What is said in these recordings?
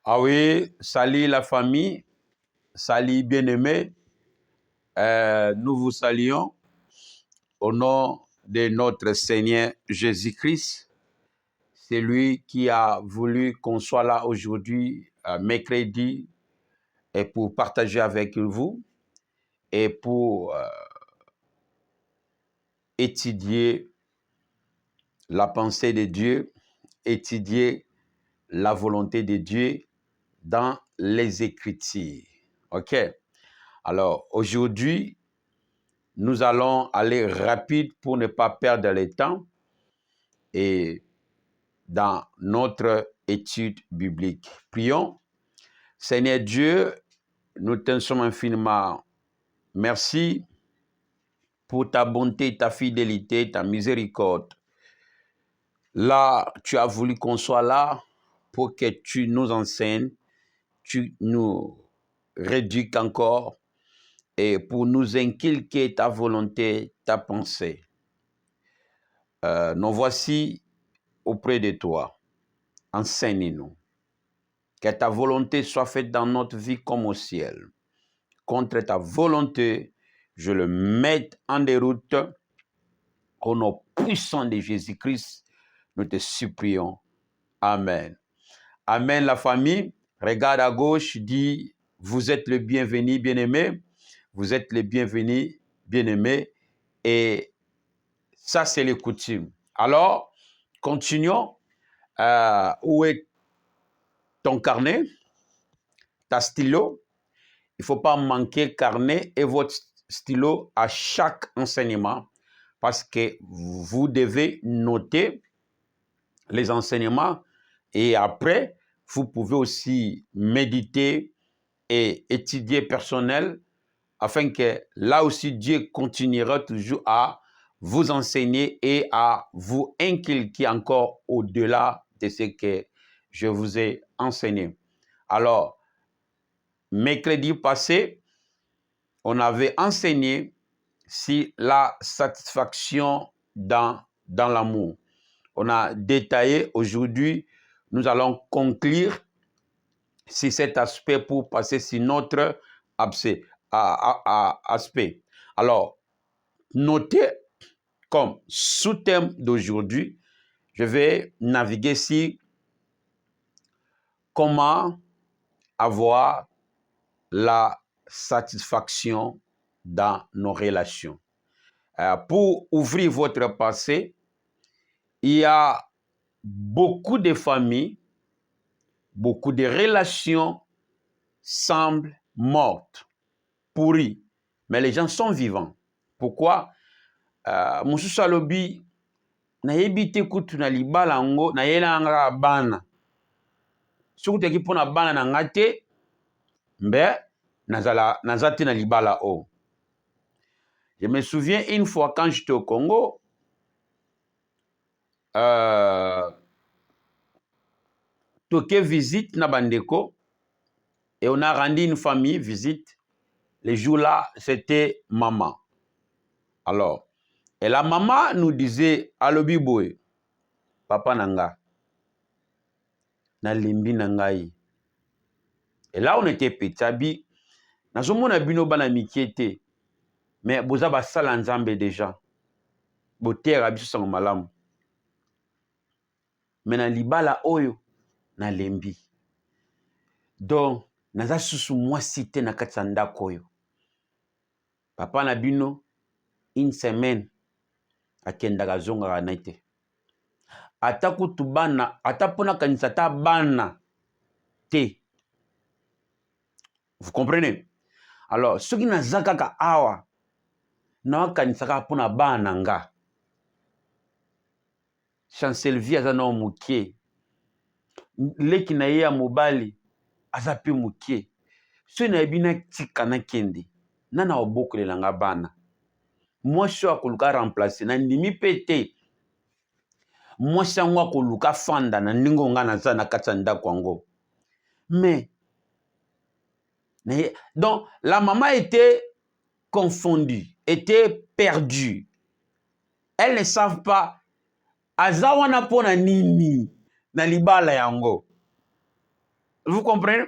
Ah oui, salut la famille, salut bien-aimés. Nous vous saluons au nom de notre Seigneur Jésus-Christ. C'est lui qui a voulu qu'on soit là aujourd'hui, mercredi, et pour partager avec vous et pour étudier la pensée de Dieu, étudier la volonté de Dieu dans les Écritures. OK? Alors, aujourd'hui, nous allons aller rapide pour ne pas perdre le temps et dans notre étude biblique. Prions. Seigneur Dieu, nous te sommes infiniment merci pour ta bonté, ta fidélité, ta miséricorde. Là, tu as voulu qu'on soit là pour que tu nous enseignes, tu nous réduises encore et pour nous inculquer ta volonté, ta pensée. Nous voici auprès de toi. Enseigne-nous. Que ta volonté soit faite dans notre vie comme au ciel. Contre ta volonté, je le mette en déroute. Au nom puissant de Jésus-Christ, nous te supplions. Amen. Amen, la famille. Regarde à gauche, dis, vous êtes le bienvenu, bien-aimé. Vous êtes les bienvenus, bien-aimés. Et ça, c'est les coutumes. Alors, continuons. Où est ton carnet, ta stylo? Il ne faut pas manquer carnet et votre stylo à chaque enseignement parce que vous devez noter les enseignements et après, vous pouvez aussi méditer et étudier personnel afin que là aussi Dieu continuera toujours à vous enseigner et à vous inculquer encore au-delà de ce que je vous ai enseigné. Alors, mercredi passé, on avait enseigné sur la satisfaction dans l'amour. On a détaillé aujourd'hui, nous allons conclure sur cet aspect pour passer sur notre aspect. Alors, notez comme sous-thème d'aujourd'hui, je vais naviguer sur comment avoir la satisfaction dans nos relations. Pour ouvrir votre passé, il y a beaucoup de familles, beaucoup de relations semblent mortes, pourries, mais les gens sont vivants. Pourquoi? Mosusu alobi nayebi te kutu na libala ngo nayela nga bana. Soki teki mpona bana na nga te, mbe naza te na libala o. Je me souviens une fois quand j'étais au Congo, toke visite na bandeko et on a rendu une famille visite. Les jours-là, c'était maman. Alors, et la maman nous disait, alobi boy, papa nanga, na limbi nangai. Et là, on était petit, nazomona bino bana mikiete, mais boza basala nzambe déjà. Botera biso sango malamu. Mais na libala oyo, na lembi. Donc, naza susu mwasi te na kati ya ndako oyo. Papa na bino, une semaine, akendaka zongaka na te. Ata kutu bana, ata pona kanisa ta bana te. Vous comprenez? Alors, ceux qui naza kaka awa, na kanisa kaka pona bana nga. Chancellerie aza na mukie. Leki na ye ya mobali aza pe mukie. So na ebina tika na kende. Nana obokolela nga bana. Mwasi akoluka remplacer na ndimi pete. Mwasi yango akoluka fanda na ndingo nga naza na kati ya ndako yango. Mais donc la maman était confondue, était perdue. Elles ne savent pas aza wana pona nini na libala yango. Vous comprenez?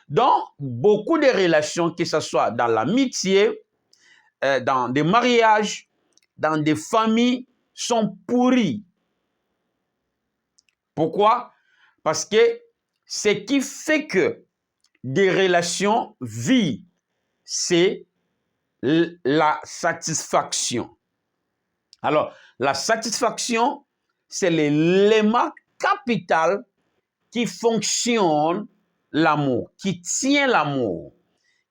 Donc, beaucoup de relations, que ce soit dans l'amitié, dans des mariages, dans des familles, sont pourries. Pourquoi? Parce que ce qui fait que des relations vivent, c'est la satisfaction. Alors, la satisfaction, c'est l'élément capital qui fonctionne l'amour, qui tient l'amour,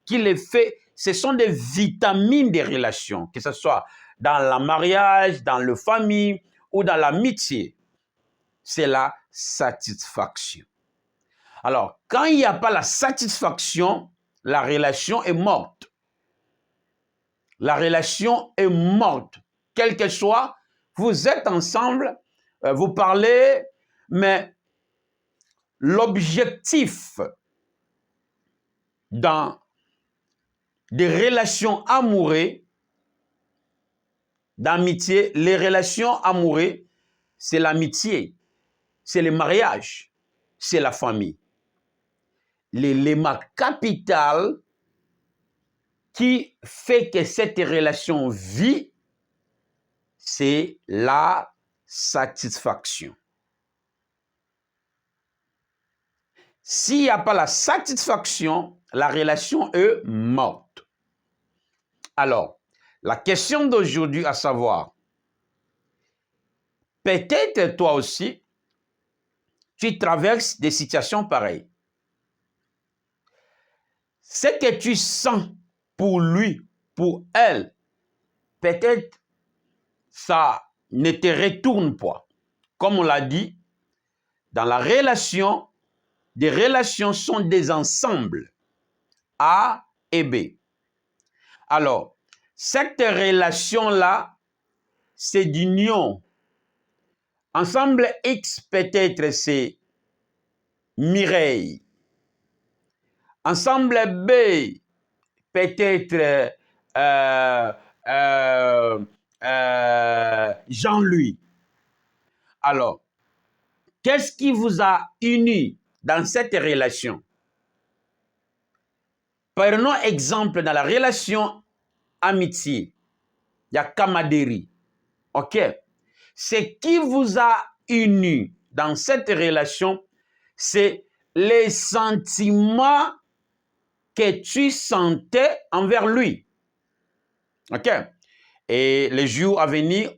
qui les fait. Ce sont des vitamines des relations, que ce soit dans le mariage, dans la famille ou dans l'amitié. C'est la satisfaction. Alors, quand il n'y a pas la satisfaction, la relation est morte. La relation est morte. Quel que soit, vous êtes ensemble, vous parlez, mais l'objectif dans des relations amoureuses, d'amitié, les relations amoureuses, c'est l'amitié, c'est le mariage, c'est la famille. L'élément capital qui fait que cette relation vit, c'est la satisfaction. S'il n'y a pas la satisfaction, la relation est morte. Alors, la question d'aujourd'hui, à savoir, peut-être toi aussi, tu traverses des situations pareilles. Ce que tu sens pour lui, pour elle, peut-être ça ne te retourne pas. Comme on l'a dit, dans la relation, des relations sont des ensembles A et B. Alors, cette relation-là, c'est d'union. Ensemble X, peut-être c'est Mireille. Ensemble B, peut-être Jean-Louis. Alors, qu'est-ce qui vous a uni dans cette relation? Prenons exemple dans la relation amitié. Il y a Kamaderi. OK? Ce qui vous a uni dans cette relation, c'est les sentiments que tu sentais envers lui. OK? Et les jours à venir,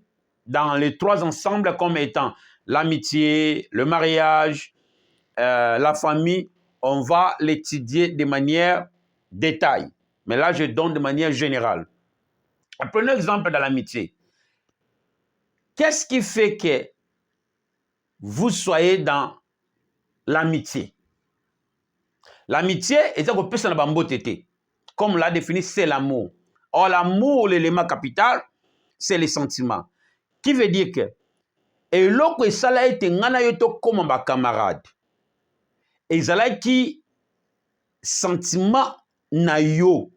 dans les trois ensembles comme étant l'amitié, le mariage, la famille, on va l'étudier de manière détail. Mais là, je donne de manière générale. Prenons l'exemple de l'amitié. Qu'est-ce qui fait que vous soyez dans l'amitié? L'amitié, comme l'a défini, c'est l'amour. Or, l'amour, l'élément capital, c'est les sentiments. Qui veut dire que, et l'autre, ça a été comme un camarade. Et ça a été sentiment na yo,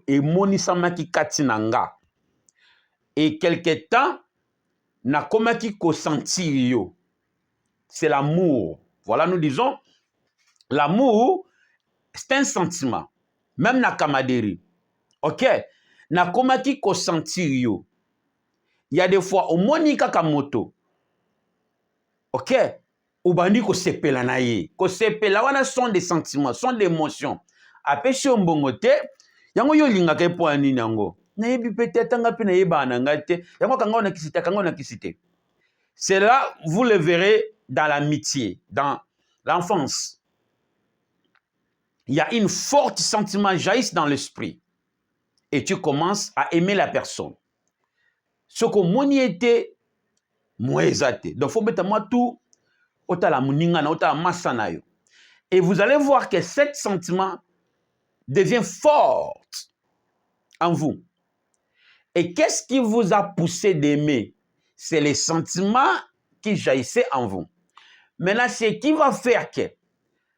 et monisamaki katinanga. Et quelque temps, na komaki ko sentir yo. C'est l'amour. Voilà, nous disons, l'amour, c'est un sentiment. Même na kamaderi. OK? Na komaki ko sentir yo. Il y a des fois, au monika kamoto. OK? Ou bandi ko sepela na ye. Ko sepela wana sont des sentiments, sont des émotions. Après, si on bongote, yango yo linga ke po ani nango. Na yebi peut-être nga pe na yeba na ngate. Yango kanga na kisite, kanga na kisite. C'est là, vous le verrez dans l'amitié, dans l'enfance. Il y a une forte sentiment jaillisse dans l'esprit. Et tu commences à aimer la personne. Ce que moni était, moi exaté. Donc, faut mettre moi tout, ota la muningana, ota la masanayo. Et vous allez voir que cet sentiment devient fort en vous. Et qu'est-ce qui vous a poussé d'aimer? C'est les sentiments qui jaillissaient en vous. Maintenant, ce qui va faire que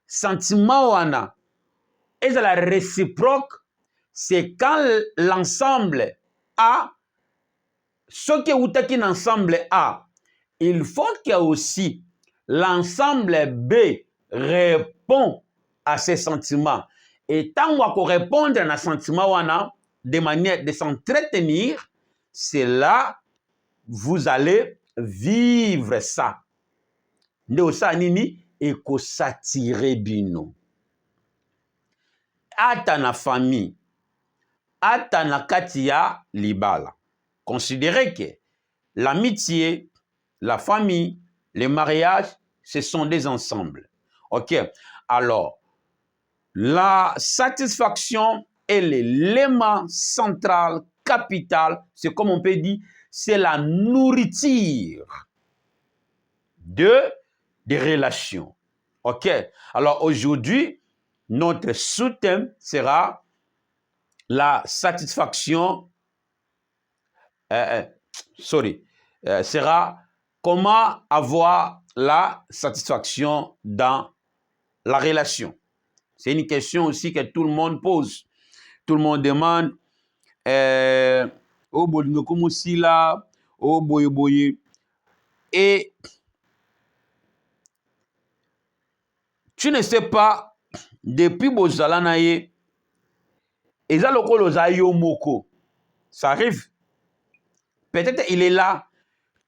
sentiment wana et la réciproque, c'est quand l'ensemble A, ce que vous avez ensemble A, il faut qu'il y ait aussi l'ensemble B répond à ces sentiments. Et tant qu'on répond à un sentiment de manière de s'entretenir, c'est là vous allez vivre ça. Ndeosa nini ekosatire bino. Ata na famille, ata na katia libala. Considérez que l'amitié, la famille, les mariages, ce sont des ensembles. Ok? Alors, la satisfaction est l'élément central, capital, c'est comme on peut dire, c'est la nourriture des relations. Ok? Alors aujourd'hui, notre sous-thème sera la satisfaction, sera comment avoir la satisfaction dans la relation. C'est une question aussi que tout le monde pose. Tout le monde demande, oh bolingo comme si là, oh boye boye. Et tu ne sais pas, depuis bozala na ye, eza lokolo za yo moko. Ça arrive. Peut-être il est là.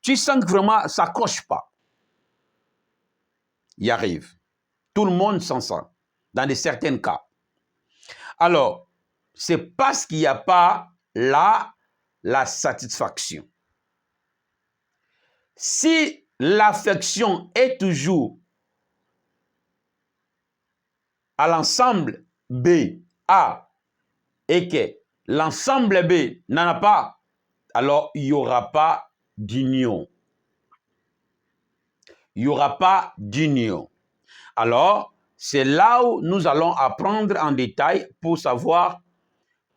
Tu sens que vraiment ça coche pas. Il arrive. Tout le monde sent ça. Dans de certains cas. Alors, c'est parce qu'il n'y a pas la satisfaction. Si l'affection est toujours à l'ensemble B, A, et que l'ensemble B n'en a pas, alors il n'y aura pas d'union. Il n'y aura pas d'union. Alors, c'est là où nous allons apprendre en détail pour savoir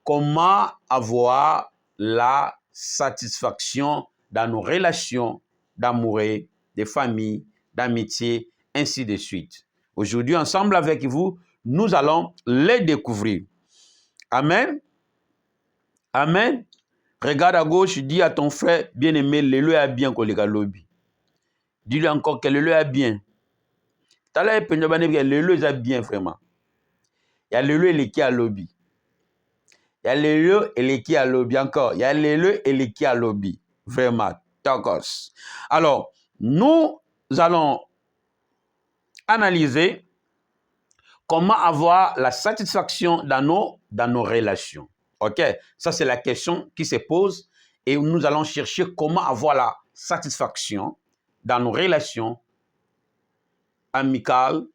comment avoir la satisfaction dans nos relations d'amour, de famille, d'amitié, ainsi de suite. Aujourd'hui, ensemble avec vous, nous allons les découvrir. Amen. Amen. Regarde à gauche, dis à ton frère bien-aimé, le a bien collègue lobby. Dis-lui encore que le a bien. T'as le a bien vraiment. Il y a le qui a lobby. Il y a le et qui a lobby encore. Il y a le et qui a lobby. Vraiment. D'accord. Alors, nous allons analyser comment avoir la satisfaction dans nos relations. OK? Ça, c'est la question qui se pose et nous allons chercher comment avoir la satisfaction dans nos relations amicales,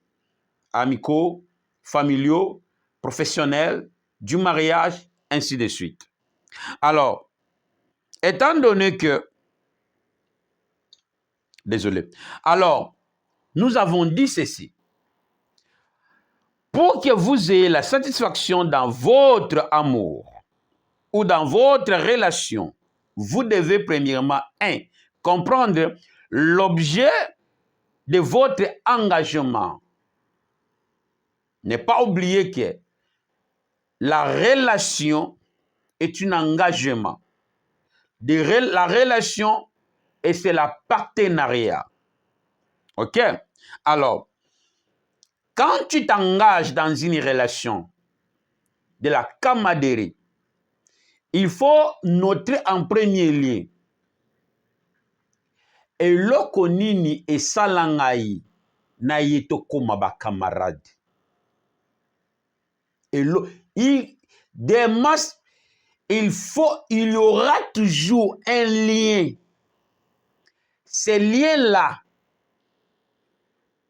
amicaux, familiaux, professionnels, du mariage, ainsi de suite. Alors, étant donné que... Désolé. Alors, nous avons dit ceci. Pour que vous ayez la satisfaction dans votre amour ou dans votre relation, vous devez premièrement, comprendre l'objet de votre engagement. Ne pas oublier que la relation est un engagement. La relation, et c'est la partenariat. OK? Alors, quand tu t'engages dans une relation de la camaraderie, il faut noter en premier lieu eloko nini esala ngai na ye tokoma ba camarade. Il y aura toujours un lien. Ce lien-là,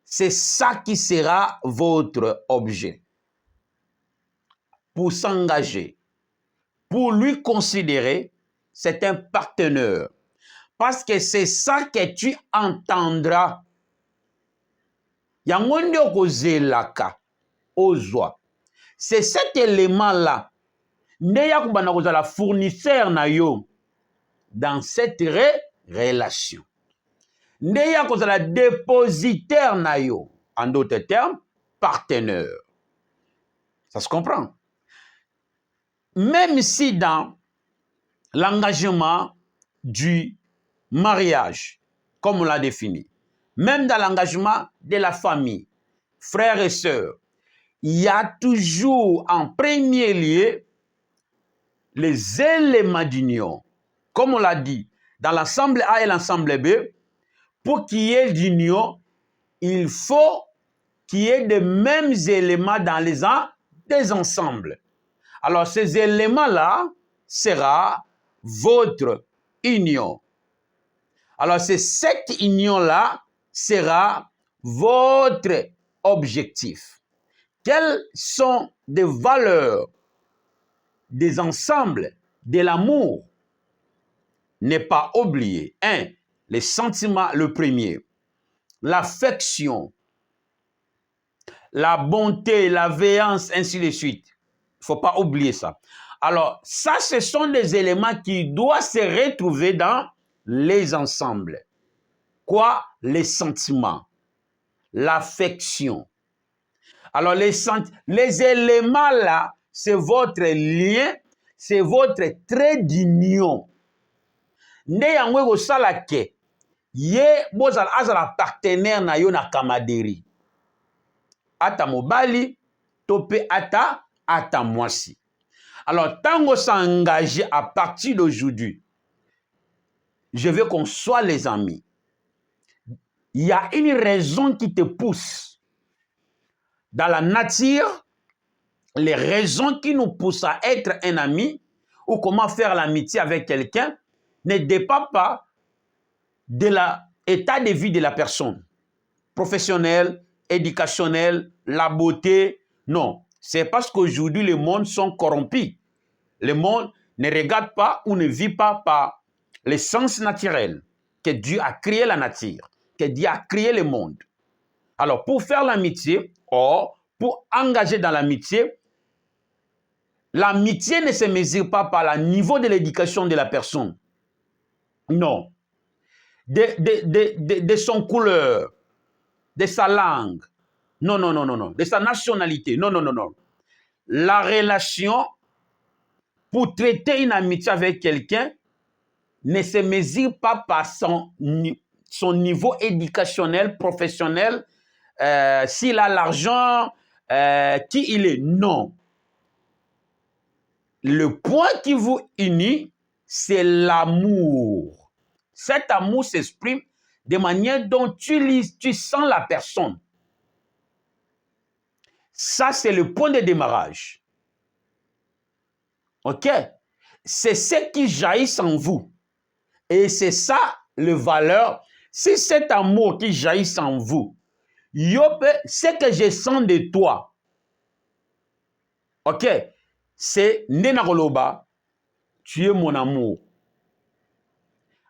c'est ça qui sera votre objet. Pour s'engager, pour lui considérer, c'est un partenaire. Parce que c'est ça que tu entendras. Yango ndio kozelaka ozwa. C'est cet élément-là. Ndeya kubana kozala fournisseur na yo dans cette relation. Ndeya kozala dépositaire na yo. En d'autres termes, partenaire. Ça se comprend. Même si dans l'engagement du mariage, comme on l'a défini, même dans l'engagement de la famille, frères et sœurs, il y a toujours en premier lieu les éléments d'union. Comme on l'a dit, dans l'ensemble A et l'ensemble B, pour qu'il y ait d'union, il faut qu'il y ait les mêmes éléments dans des ensembles. Alors, ces éléments-là sera votre union. Alors, c'est cette union-là sera votre objectif. Quelles sont des valeurs des ensembles de l'amour? Ne pas oublier. 1. Les sentiments, le premier. L'affection, la bonté, la véhéance, ainsi de suite. Il ne faut pas oublier ça. Alors, ça, ce sont des éléments qui doivent se retrouver dans les ensembles. Quoi? Les sentiments, l'affection. Alors, les éléments là, c'est votre lien, c'est votre trait d'union. Nde yango ekosala ke ye bozala azala partenaire na yo na kamaderi. Ata mobali, tope ata mwasi. Alors, tango s'engager à partir d'aujourd'hui, je veux qu'on soit les amis. Il y a une raison qui te pousse. Dans la nature, les raisons qui nous poussent à être un ami ou comment faire l'amitié avec quelqu'un ne dépendent pas de l'état de vie de la personne. Professionnel, éducationnel, la beauté. Non, c'est parce qu'aujourd'hui, le monde sont corrompus. Le monde ne regarde pas ou ne vit pas par les sens naturels que Dieu a créé la nature, que Dieu a créé le monde. Alors, pour faire l'amitié, pour engager dans l'amitié, l'amitié ne se mesure pas par le niveau de l'éducation de la personne. Non. De son couleur, de sa langue. Non, non, non, non, non. De sa nationalité. Non, non, non, non. La relation, pour traiter une amitié avec quelqu'un, ne se mesure pas par son niveau éducationnel, professionnel, s'il a l'argent, qui il est. Non. Le point qui vous unit, c'est l'amour. Cet amour s'exprime de manière dont tu sens la personne. Ça, c'est le point de démarrage. OK? C'est ce qui jaillit en vous. Et c'est ça, le valeur. Si cet amour qui jaillit en vous, ce que je sens de toi, OK? C'est Nenaroloba, tu es mon amour.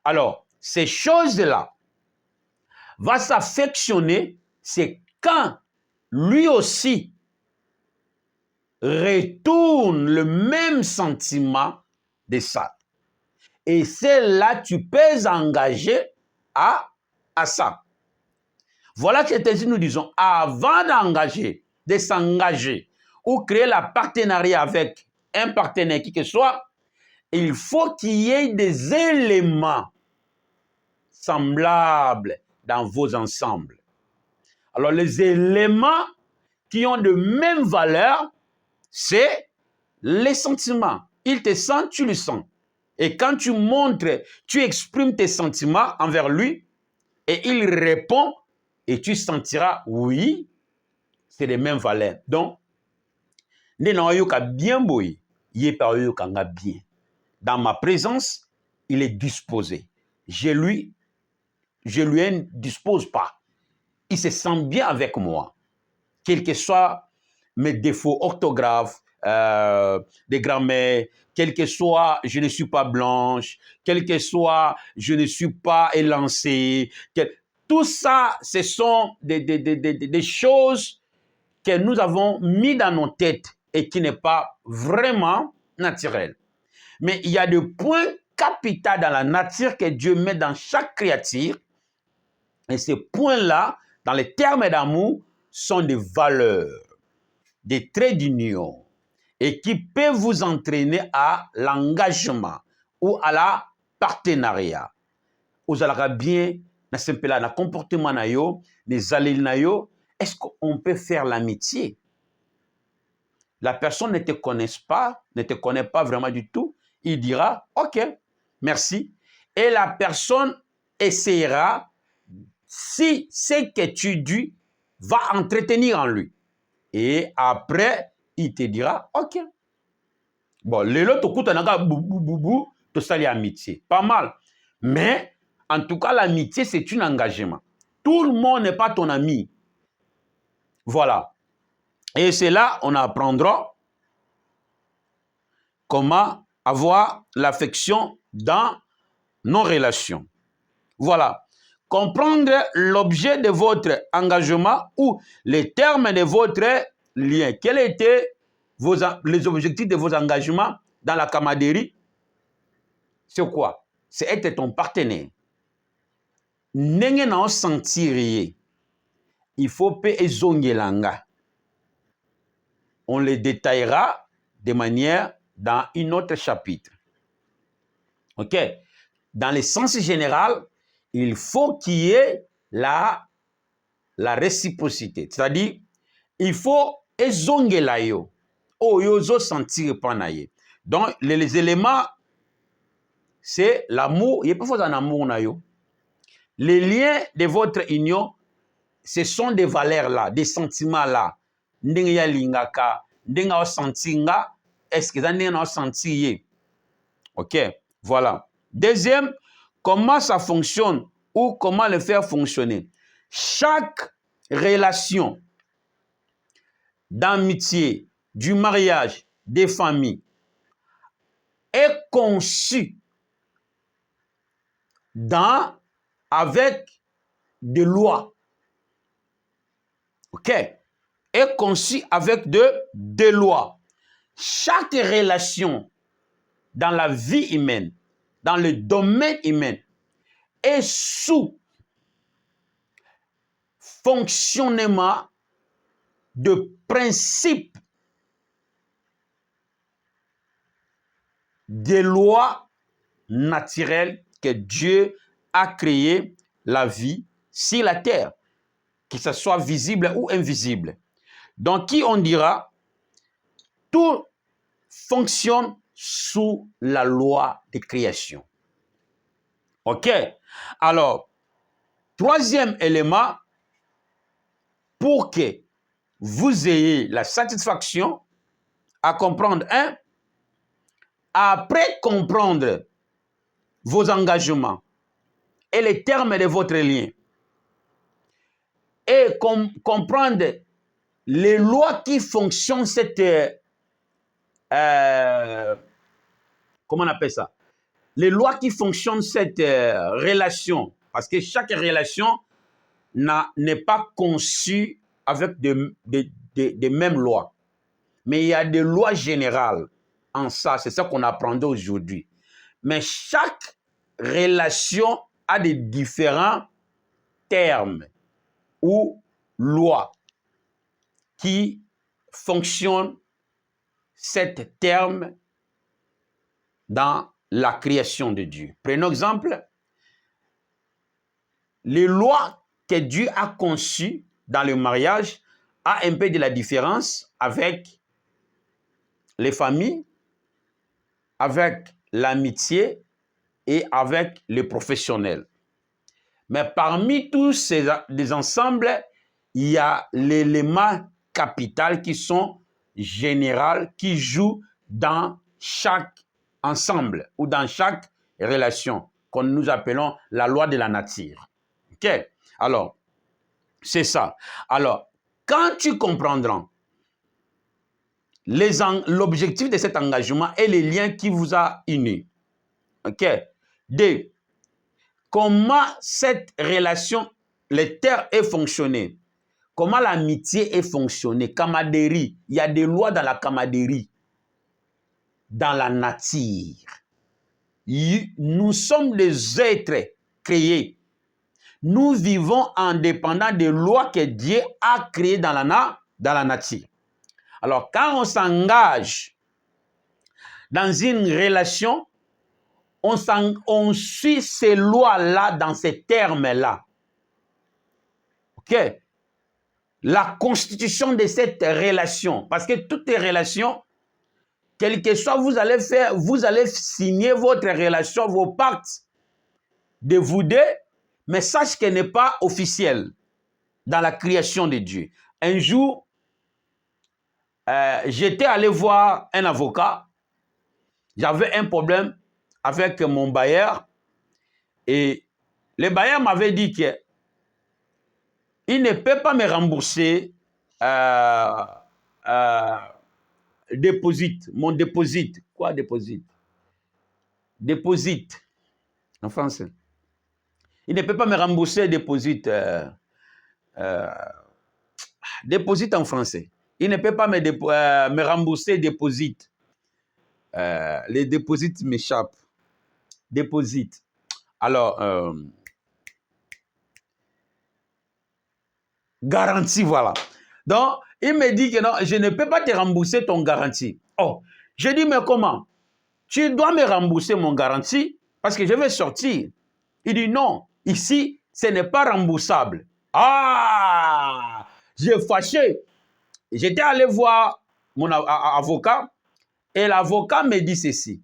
Alors, ces choses-là vont s'affectionner, c'est quand lui aussi retourne le même sentiment de ça. Et c'est là que tu peux engager à ça. Voilà que ainsi nous disons, avant d'engager, de s'engager, ou créer la partenariat avec un partenaire qui que soit, il faut qu'il y ait des éléments semblables dans vos ensembles. Alors, les éléments qui ont de même valeur, c'est les sentiments. Il te sent, tu le sens. Et quand tu montres, tu exprimes tes sentiments envers lui, et il répond, et tu sentiras, oui, c'est les mêmes valeurs. Donc, bien boy, bien. Dans ma présence, il est disposé. Je lui dispose pas. Il se sent bien avec moi. Quels que soient mes défauts orthographes, de grammaire, quel que soit je ne suis pas blanche, quel que soit je ne suis pas élancé, tout ça, ce sont des choses que nous avons mis dans nos têtes et qui n'est pas vraiment naturel. Mais il y a des points capitaux dans la nature que Dieu met dans chaque créature. Et ces points-là, dans les termes d'amour, sont des valeurs, des traits d'union et qui peuvent vous entraîner à l'engagement ou à la partenariat. Vous allez bien, na comportement na yo, les allées na yo, est-ce qu'on peut faire l'amitié? La personne ne te connaît pas vraiment du tout. Il dira, OK, merci. Et la personne essaiera, si ce que tu dis va entretenir en lui. Et après, il te dira, OK. Bon, lelo tokutanaka boubou, to sali amitié. Pas mal. Mais, en tout cas, l'amitié, c'est un engagement. Tout le monde n'est pas ton ami. Voilà. Et c'est là, on apprendra comment avoir l'affection dans nos relations. Voilà. Comprendre l'objet de votre engagement ou les termes de votre lien. Quels étaient les objectifs de vos engagements dans la camaraderie? C'est quoi? C'est être ton partenaire. Ndenge na sentir, il faut pe ezongelanga. On les détaillera de manière dans un autre chapitre. OK? Dans le sens général, il faut qu'il y ait la réciprocité. C'est-à-dire, il faut ezongela yo. Oh, yozo sentir panaye. Donc, les éléments, c'est l'amour. Il n'y a pas forcément un amour na yo. Les liens de votre union, ce sont des valeurs-là, des sentiments-là. Ndenge ya lingaka, ndenge o sentinga, est-ce que ndenge na senti? OK, voilà. Deuxième, comment ça fonctionne ou comment le faire fonctionner. Chaque relation d'amitié, du mariage, des familles est conçue avec des lois. OK? Est conçue avec des lois. Chaque relation dans la vie humaine, dans le domaine humain, est sous fonctionnement de principes, des lois naturelles que Dieu a créé la vie sur la terre, que ce soit visible ou invisible. Donc, qui on dira, tout fonctionne sous la loi de création. OK? Alors, troisième élément, pour que vous ayez la satisfaction à comprendre, après comprendre vos engagements et les termes de votre lien, et comprendre les lois qui fonctionnent cette... comment on appelle ça? Les lois qui fonctionnent cette relation. Parce que chaque relation n'est pas conçue avec des mêmes lois. Mais il y a des lois générales en ça. C'est ça qu'on apprendait aujourd'hui. Mais chaque relation a des différents termes ou lois qui fonctionnent cet terme dans la création de Dieu. Prenons exemple, les lois que Dieu a conçues dans le mariage a un peu de la différence avec les familles, avec l'amitié et avec les professionnels. Mais parmi tous ces ensembles, il y a l'élément capital qui sont généraux, qui jouent dans chaque ensemble ou dans chaque relation, que nous appelons la loi de la nature. OK? Alors, c'est ça. Alors, quand tu comprendras l'objectif de cet engagement et les liens qui vous a unis, OK? D, comment cette relation, les terres est fonctionné, comment l'amitié est fonctionnée, camaraderie, il y a des lois dans la camaraderie, dans la nature. Nous sommes des êtres créés. Nous vivons en dépendant des lois que Dieu a créées dans la nature. Alors, quand on s'engage dans une relation, on suit ces lois-là dans ces termes-là. OK? la constitution de cette relation. Parce que toutes les relations, quel que soit vous allez faire, vous allez signer votre relation, vos pactes de vous deux, mais sache qu'elle n'est pas officielle dans la création de Dieu. Un jour, j'étais allé voir un avocat. J'avais un problème avec mon bailleur et le bailleur m'avait dit qu'il ne peut pas me rembourser mon déposit. Quoi déposit? Déposit en français. Il ne peut pas me rembourser déposit. Déposit en français. Il ne peut pas me rembourser déposit. Les déposits m'échappent. Déposit. Alors, garantie, voilà. Donc, il me dit que non, je ne peux pas te rembourser ton garantie. Oh, je dis, mais comment? Tu dois me rembourser mon garantie parce que je vais sortir. Il dit non, ici, ce n'est pas remboursable. Ah, j'ai fâché. J'étais allé voir mon avocat et l'avocat me dit ceci.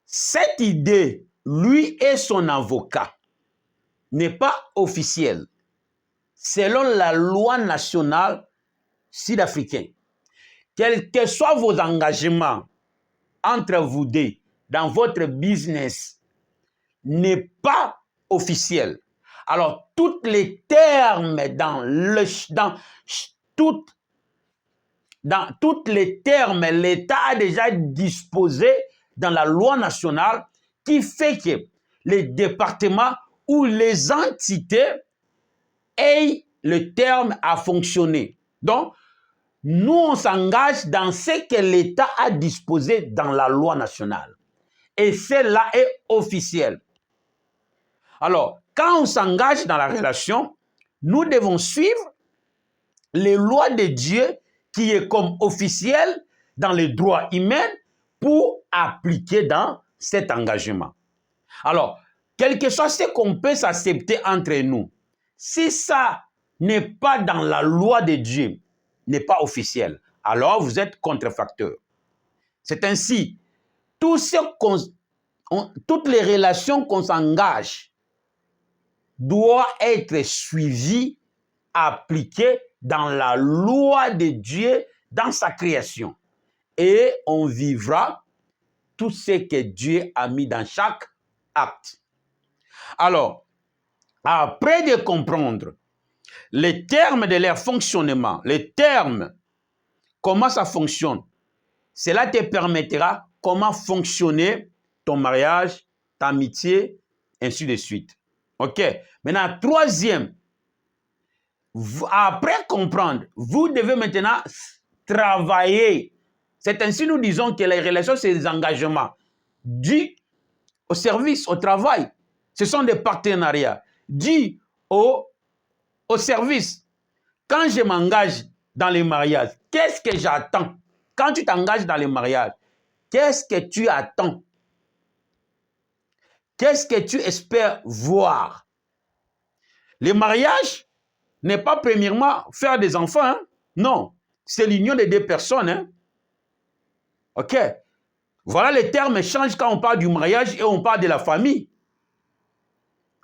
Cette idée, lui et son avocat, n'est pas officielle selon la loi nationale sud-africaine. Quels que soient vos engagements entre vous deux dans votre business, n'est pas officiel. Alors, tous les termes tous les termes, l'État a déjà disposé dans la loi nationale qui fait que les départements ou les entités aient le terme à fonctionner. Donc, nous, on s'engage dans ce que l'État a disposé dans la loi nationale. Et celle-là est officielle. Alors, quand on s'engage dans la relation, nous devons suivre les lois de Dieu qui est comme officiel dans les droits humains pour appliquer dans cet engagement. Alors, quel que soit ce qu'on peut s'accepter entre nous, si ça n'est pas dans la loi de Dieu, n'est pas officiel, alors vous êtes contrefacteur. C'est ainsi, toutes les relations qu'on s'engage doivent être suivies, appliquées dans la loi de Dieu, dans sa création. Et on vivra tout ce que Dieu a mis dans chaque acte. Alors, après de comprendre les termes de leur fonctionnement, les termes, comment ça fonctionne, cela te permettra comment fonctionner ton mariage, ta amitié, ainsi de suite. OK. Maintenant, troisième, après comprendre, vous devez maintenant travailler. C'est ainsi nous disons que les relations, c'est des engagements dus au service, au travail. Ce sont des partenariats dus au service. Quand je m'engage dans les mariages, qu'est-ce que j'attends? Quand tu t'engages dans les mariages, qu'est-ce que tu attends? Qu'est-ce que tu espères voir? Le mariage n'est pas premièrement faire des enfants. Hein? Non, c'est l'union des deux personnes. Hein? OK. Voilà, les termes changent quand on parle du mariage et on parle de la famille.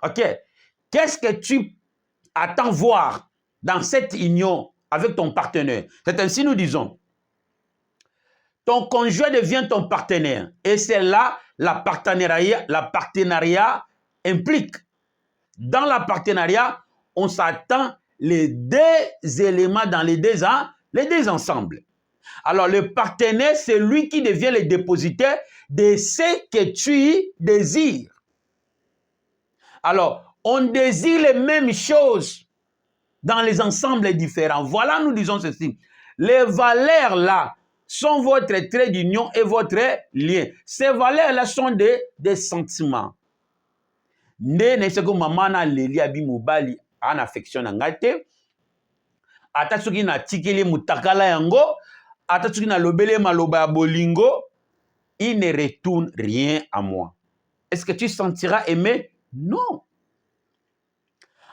OK. Qu'est-ce que tu attends voir dans cette union avec ton partenaire? C'est ainsi nous disons. Ton conjoint devient ton partenaire. Et c'est là la partenariat implique. Dans la partenariat, on s'attend les deux éléments dans les deux ensembles. Alors, le partenaire, c'est lui qui devient le dépositaire de ce que tu désires. Alors, on désire les mêmes choses dans les ensembles différents. Voilà, nous disons ceci. Les valeurs là sont votre trait d'union et votre lien. Ces valeurs-là sont des sentiments. Ne ce que maman na leli abi mobali an affection na ngate. Ata soki na tikeli mutakala yango, ata soki na lobele maloba bolingo, il ne retourne rien à moi. Est-ce que tu sentiras aimé? Non.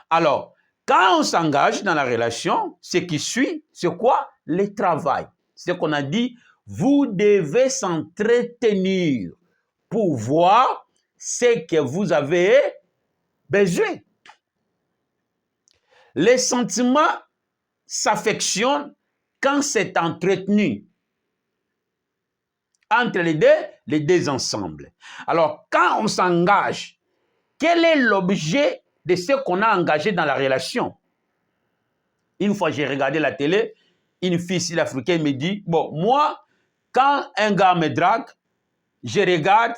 Alors, Quand on s'engage dans la relation, ce qui suit, c'est quoi? Le travail. C'est ce qu'on a dit, vous devez s'entretenir pour voir ce que vous avez besoin. Les sentiments s'affectionnent quand c'est entretenu entre les deux ensemble. Alors, quand on s'engage, quel est l'objet de ce qu'on a engagé dans la relation? Une fois, j'ai regardé la télé, une fille sud-africaine me dit, bon, moi, quand un gars me drague, je regarde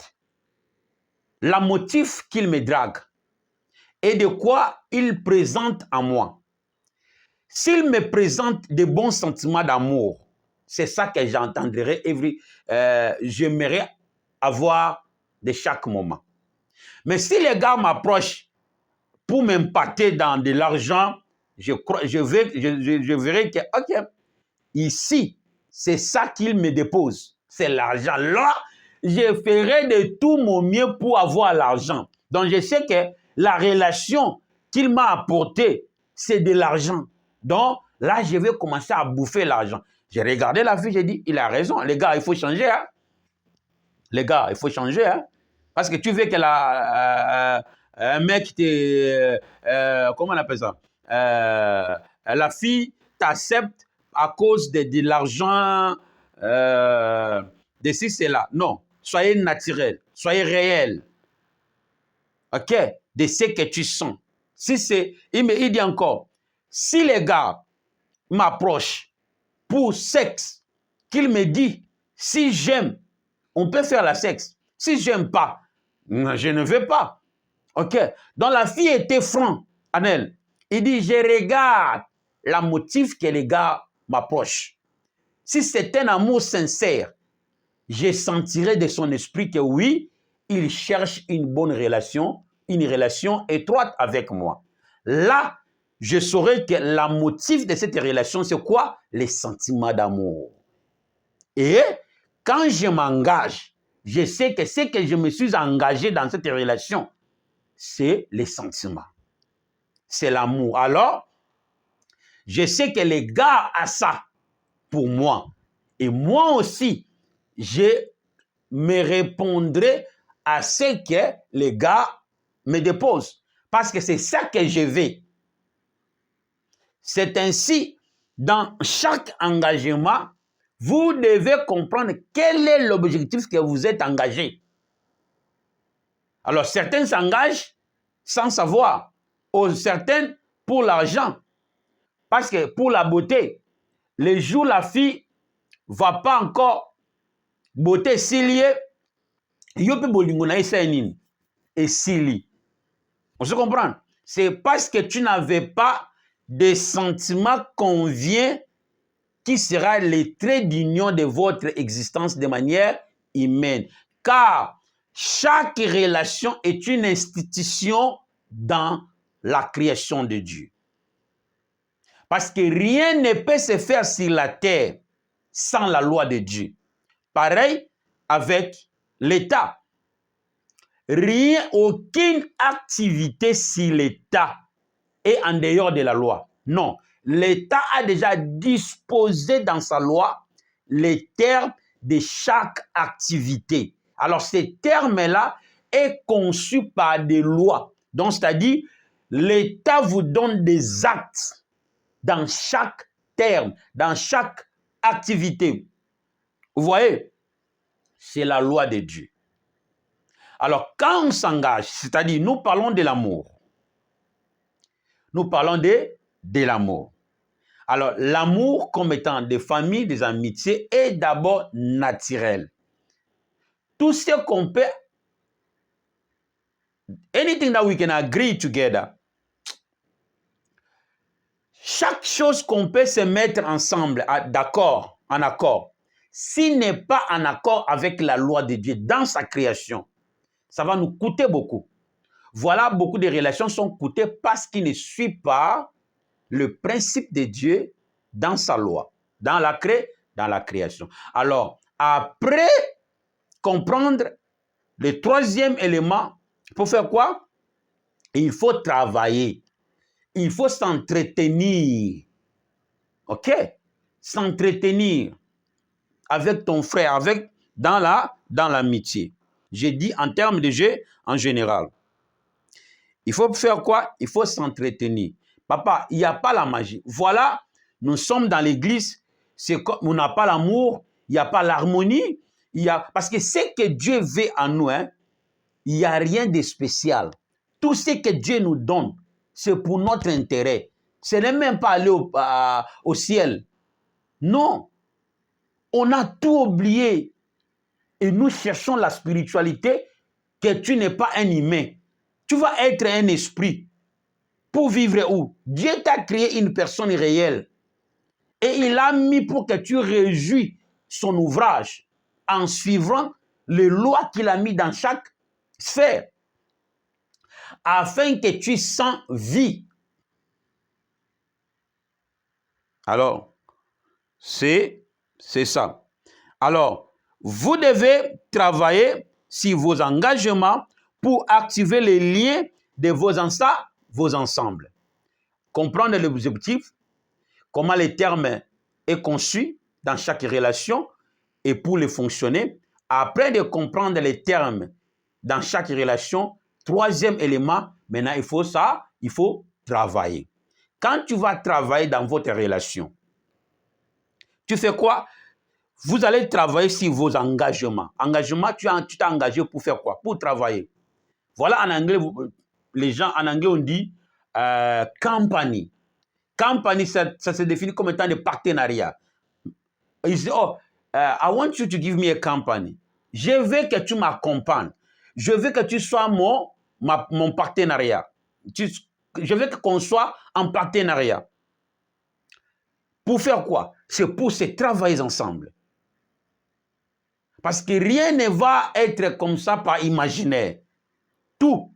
la motif qu'il me drague et de quoi il présente à moi. S'il me présente de bons sentiments d'amour, c'est ça que j'entendrai, j'aimerais avoir de chaque moment. Mais si les gars m'approchent pour m'impacter dans de l'argent, je verrai que, ok, ici, c'est ça qu'il me dépose, c'est l'argent. Là, je ferai de tout mon mieux pour avoir l'argent. Donc, je sais que la relation qu'il m'a apportée, c'est de l'argent. Donc, là, je vais commencer à bouffer l'argent. J'ai regardé la fille, j'ai dit, il a raison. Les gars, il faut changer. Hein? Les gars, il faut changer. Hein? Parce que tu veux que un mec, comment on appelle ça? La fille t'accepte à cause de l'argent, de ci, c'est là. Non, soyez naturel, soyez réel. OK? De ce que tu sens. Si c'est, il dit encore, si les gars m'approchent pour sexe, qu'il me dit, si j'aime, on peut faire la sexe. Si j'aime pas, je ne veux pas. OK? Donc la fille était franc, Anel. Il dit, je regarde la motif que les gars m'approchent. Si c'est un amour sincère, je sentirai de son esprit que oui, il cherche une bonne relation, une relation étroite avec moi. Là, je saurai que la motif de cette relation, c'est quoi? Les sentiments d'amour. Et quand je m'engage, je sais que ce que je me suis engagé dans cette relation, c'est les sentiments. C'est l'amour. Alors, je sais que les gars ont ça pour moi. Et moi aussi, je me répondrai à ce que les gars me déposent. Parce que c'est ça que je veux. C'est ainsi, dans chaque engagement, vous devez comprendre quel est l'objectif que vous êtes engagé. Alors, certains s'engagent sans savoir. Ou certains pour l'argent. Parce que pour la beauté, les jours la fille ne va pas encore beauté s'il yope bolingona et s'ili. On se comprend? C'est parce que tu n'avais pas de sentiments convient qui sera le trait d'union de votre existence de manière humaine. Car chaque relation est une institution dans la création de Dieu. Parce que rien ne peut se faire sur la terre sans la loi de Dieu. Pareil avec l'État. Rien, aucune activité sur l'État est en dehors de la loi. Non, l'État a déjà disposé dans sa loi les termes de chaque activité. Alors, ces termes-là est conçu par des lois. Donc, c'est-à-dire, l'État vous donne des actes dans chaque terme, dans chaque activité. Vous voyez, c'est la loi de Dieu. Alors, quand on s'engage, c'est-à-dire, nous parlons de l'amour. Nous parlons de l'amour. Alors, l'amour comme étant des familles, des amitiés, est d'abord naturel. Tout ce qu'on peut, anything that we can agree together, chaque chose qu'on peut se mettre ensemble, d'accord, en accord, s'il n'est pas en accord avec la loi de Dieu dans sa création, ça va nous coûter beaucoup. Voilà, beaucoup de relations sont coûtées parce qu'ils ne suivent pas le principe de Dieu dans sa loi, dans la création. Alors, après comprendre le troisième élément, il faut faire quoi? Il faut travailler. il faut s'entretenir. OK? S'entretenir avec ton frère, dans l'amitié. J'ai dit en termes de jeu en général. Il faut faire quoi? Il faut s'entretenir. Papa, il n'y a pas la magie. Voilà, nous sommes dans l'église, c'est comme on n'a pas l'amour, il n'y a pas l'harmonie, parce que ce que Dieu veut en nous, hein, il n'y a rien de spécial. Tout ce que Dieu nous donne, c'est pour notre intérêt. Ce n'est même pas aller au ciel. Non. On a tout oublié. Et nous cherchons la spiritualité, que tu n'es pas un humain. Tu vas être un esprit. Pour vivre où? Dieu t'a créé une personne réelle. Et il a mis pour que tu réjouis son ouvrage en suivant les lois qu'il a mis dans chaque sphère, afin que tu sens vie. Alors, c'est ça. Alors, vous devez travailler sur vos engagements pour activer les liens de vos ensembles. Comprendre les objectifs, comment le terme est conçu dans chaque relation et pour les fonctionner. Après de comprendre les termes dans chaque relation, troisième élément, maintenant il faut travailler. Quand tu vas travailler dans votre relation, tu fais quoi? Vous allez travailler sur vos engagements. Engagement, tu t'es engagé pour faire quoi? Pour travailler. Voilà en anglais, les gens en anglais on dit company. Company, ça se définit comme étant des partenariats. Ils disent, oh, I want you to give me a company. Je veux que tu m'accompagnes. Je veux que tu sois mon partenariat. Je veux qu'on soit en partenariat. Pour faire quoi? C'est pour se travailler ensemble. Parce que rien ne va être comme ça par imaginaire. Tout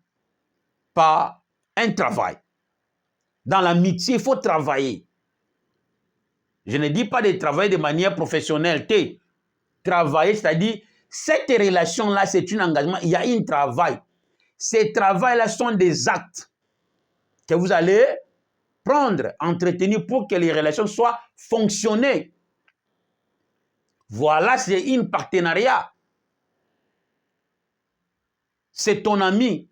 par un travail. Dans l'amitié, il faut travailler. Je ne dis pas de travailler de manière professionnelle. Travailler, c'est-à-dire, cette relation-là, c'est un engagement. Il y a un travail. Ces travails-là sont des actes que vous allez prendre, entretenir pour que les relations soient fonctionnées. Voilà, c'est un partenariat. C'est ton ami.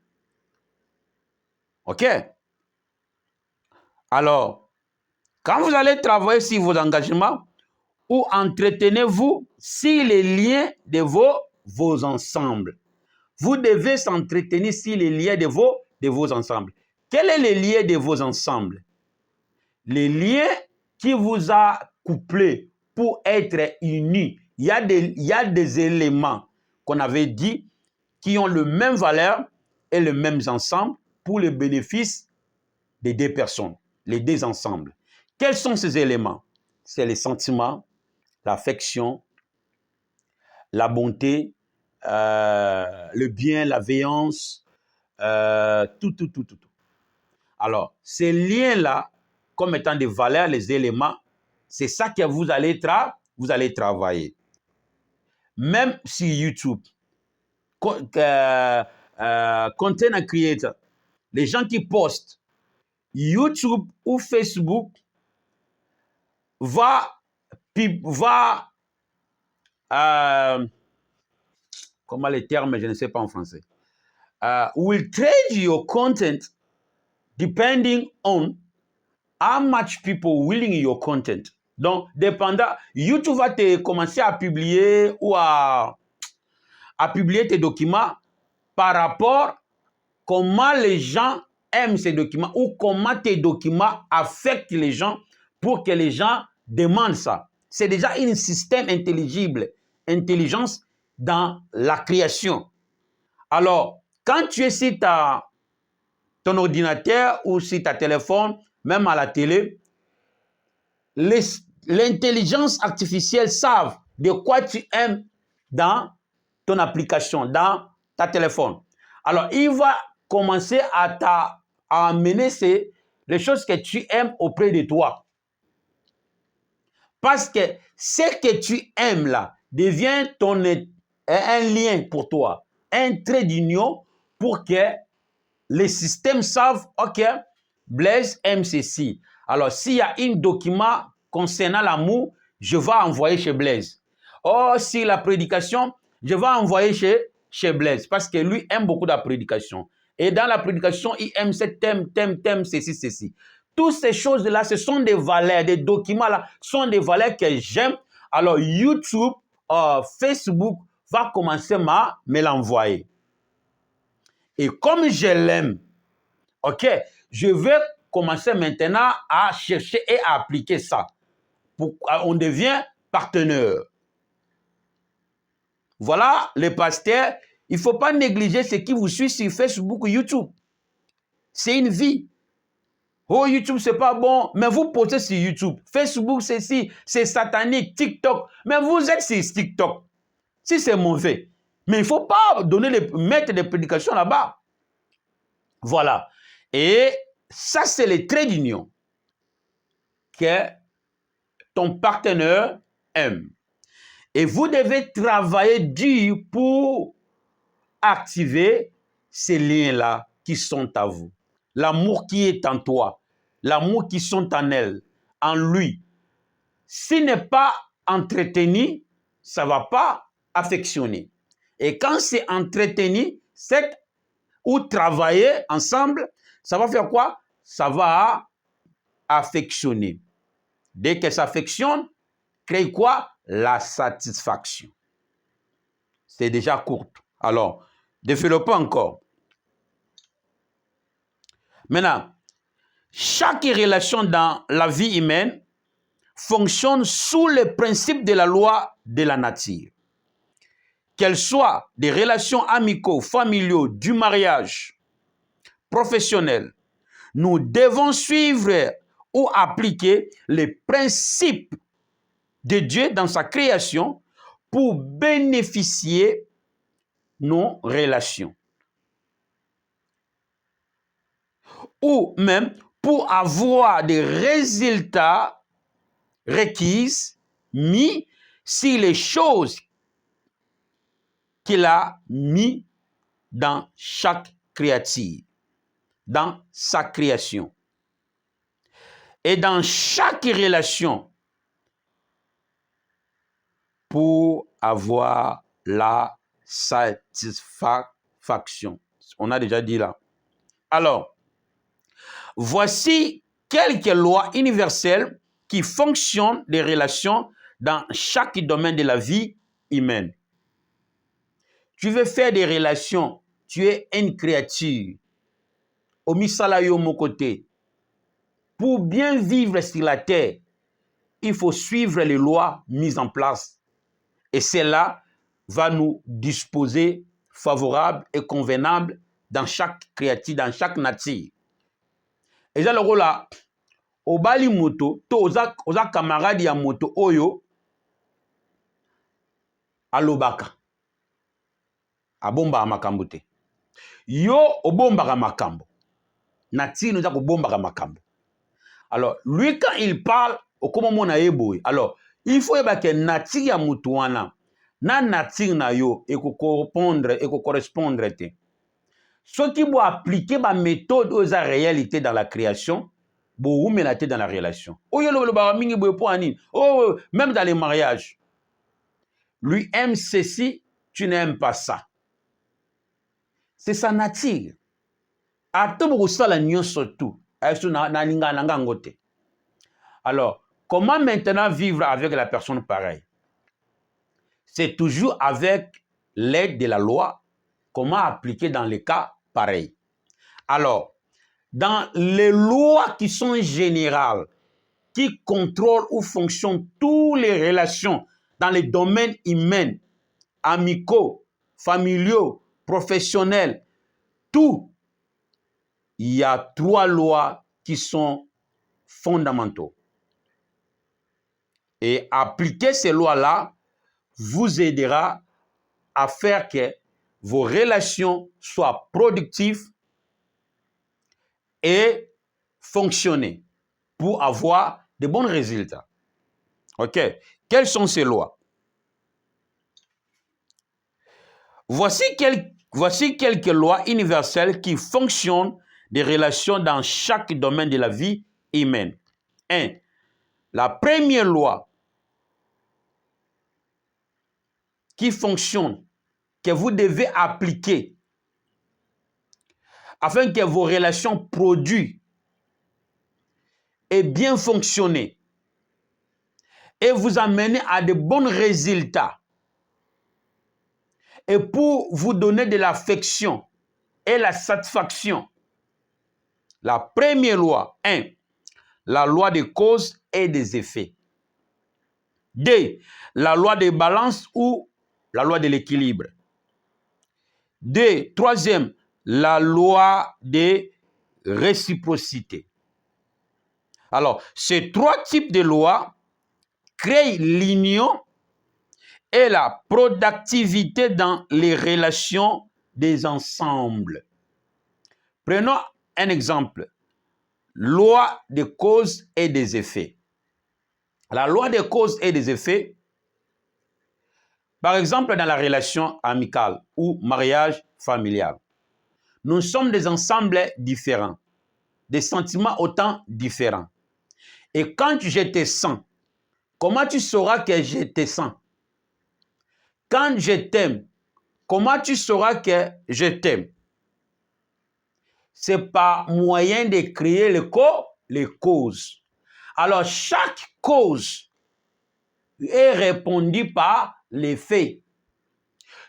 OK? Alors, quand vous allez travailler sur vos engagements, ou entretenez-vous sur les liens de vos ensembles. Vous devez s'entretenir sur les liens de vos ensembles. Quel est le lien de vos ensembles? Les liens qui vous a couplé pour être unis. Il y a des éléments qu'on avait dit qui ont le même valeur et le même ensemble pour le bénéfice des deux personnes, les deux ensembles. Quels sont ces éléments? C'est les sentiments, l'affection, la bonté, le bien, la veillance, tout. Alors, ces liens-là, comme étant des valeurs, les éléments, c'est ça que vous allez travailler. Même sur YouTube, content creator, les gens qui postent, YouTube ou Facebook comment les termes, je ne sais pas en français, will trade your content depending on how much people willing your content. Donc, dépendant, YouTube va te commencer à publier ou à publier tes documents par rapport comment les gens aiment ces documents ou comment tes documents affectent les gens pour que les gens demandent ça. C'est déjà un système intelligence dans la création. Alors, quand tu es sur ton ordinateur ou sur ta téléphone, même à la télé, l'intelligence artificielle savent de quoi tu aimes dans ton application, dans ta téléphone. Alors, il va commencer à amener les choses que tu aimes auprès de toi. Parce que ce que tu aimes là devient un lien pour toi, un trait d'union pour que les systèmes savent, OK, Blaise aime ceci. Alors, s'il y a un document concernant l'amour, je vais envoyer chez Blaise. Oh, si la prédication, je vais envoyer chez Blaise parce que lui aime beaucoup la prédication. Et dans la prédication, il aime ce thème, ceci. Toutes ces choses-là, ce sont des valeurs, des documents-là, sont des valeurs que j'aime. Alors, YouTube, Facebook va commencer à me l'envoyer. Et comme je l'aime, ok, je vais commencer maintenant à chercher et à appliquer ça. On devient partenaire. Voilà, les pasteurs, il ne faut pas négliger ce qui vous suit sur Facebook ou YouTube. C'est une vie. Oh, YouTube, c'est pas bon, mais vous postez sur YouTube. Facebook, c'est satanique. TikTok, mais vous êtes sur TikTok. Si c'est mauvais. Mais il ne faut pas mettre des prédications là-bas. Voilà. Et ça, c'est les traits d'union que ton partenaire aime. Et vous devez travailler dur pour activer ces liens-là qui sont à vous. L'amour qui est en toi, l'amour qui sont en elle, en lui. S'il n'est pas entretenu, ça ne va pas affectionner. Et quand c'est entretenu, ou travailler ensemble, ça va faire quoi? Ça va affectionner. Dès que ça affectionne, crée quoi? La satisfaction. C'est déjà court. Alors, développons encore. Maintenant, chaque relation dans la vie humaine fonctionne sous le principe de la loi de la nature. Qu'elles soient des relations amicaux, familiaux, du mariage, professionnel, nous devons suivre ou appliquer les principes de Dieu dans sa création pour bénéficier nos relations. Ou même pour avoir des résultats requis mis sur les choses qu'il a mis dans chaque créature, dans sa création. Et dans chaque relation, pour avoir la satisfaction. On a déjà dit là. Alors, voici quelques lois universelles qui fonctionnent des relations dans chaque domaine de la vie humaine. Tu veux faire des relations, tu es une créature. Omisala yo mon côté. Pour bien vivre sur la terre, il faut suivre les lois mises en place. Et cela va nous disposer favorable et convenable dans chaque créature, dans chaque nature. Et là, le rôle là, au bali moto, to oza camarade ya moto oyo, alobaka. Abomba makambo te. Yo obomba makambo. Nature nous a bomba makambo. Alors, lui quand il parle, au comment na eboy. Alors, il faut que nature ya mutu wana na nature na yo correspondre te. Ce qui doit appliquer ma méthode aux réalités dans la création, bo menate dans la relation. Oh même dans les mariages. Lui aime ceci, tu n'aimes pas ça. C'est sa nature. Alors, comment maintenant vivre avec la personne pareille? C'est toujours avec l'aide de la loi, comment appliquer dans les cas pareils. Alors, dans les lois qui sont générales, qui contrôlent ou fonctionnent toutes les relations dans les domaines humains, amicaux, familiaux, professionnels, tout, il y a 3 lois qui sont fondamentaux. Et appliquer ces lois-là vous aidera à faire que vos relations soient productives et fonctionner pour avoir de bons résultats. OK? Quelles sont ces lois? Voici quelques lois universelles qui fonctionnent des relations dans chaque domaine de la vie humaine. 1. La première loi qui fonctionne, que vous devez appliquer afin que vos relations produisent et bien fonctionner et vous amener à de bons résultats et pour vous donner de l'affection et la satisfaction. La première loi, 1. La loi des causes et des effets. 2. La loi des balances ou la loi de l'équilibre. 2. Troisième, la loi de réciprocité. Alors, ces trois types de lois créent l'union et la productivité dans les relations des ensembles. Prenons un exemple. Loi des causes et des effets. La loi des causes et des effets, par exemple dans la relation amicale ou mariage familial, nous sommes des ensembles différents, des sentiments autant différents. Et quand je te sens, comment tu sauras que je te sens? Quand je t'aime, comment tu sauras que je t'aime? C'est par moyen de créer les causes. Alors, chaque cause est répondue par les faits.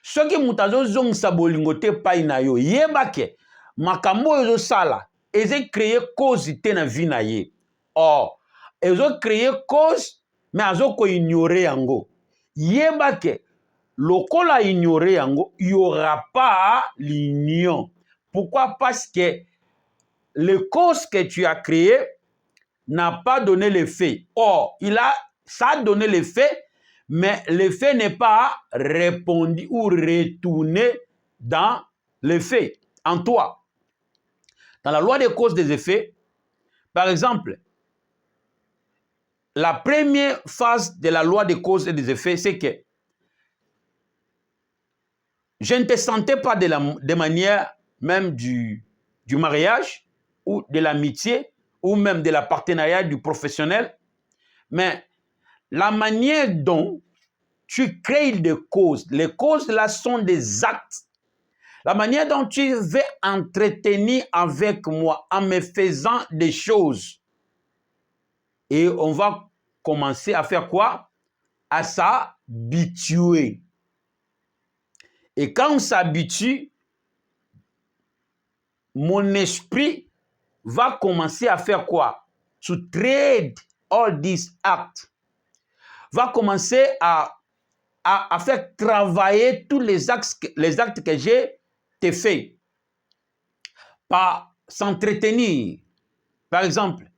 Ce qui mutazo zong sabolingo te pai na yo, yebake, makambo ezo sala, eze créer cause te na vie na ye. Or, ezo créer cause, mais azo ko ignorer yango. Yebake, lokola ignorer yango, il n'y aura pas l'union. Pourquoi? Parce que les causes que tu as créées n'a pas donné l'effet. Or, ça a donné l'effet, mais l'effet n'est pas répondu ou retourné dans l'effet, en toi. Dans la loi des causes des effets, par exemple, la première phase de la loi des causes et des effets, c'est que je ne te sentais pas de manière même du mariage ou de l'amitié ou même de la partenariat du professionnel, mais la manière dont tu crées des causes, les causes là sont des actes. La manière dont tu veux entretenir avec moi en me faisant des choses. Et on va commencer à faire quoi? À s'habituer. Et quand on s'habitue, mon esprit va commencer à faire quoi? To trade all these acts. Va commencer à faire travailler tous les actes que j'ai fait. Par s'entretenir. Par exemple,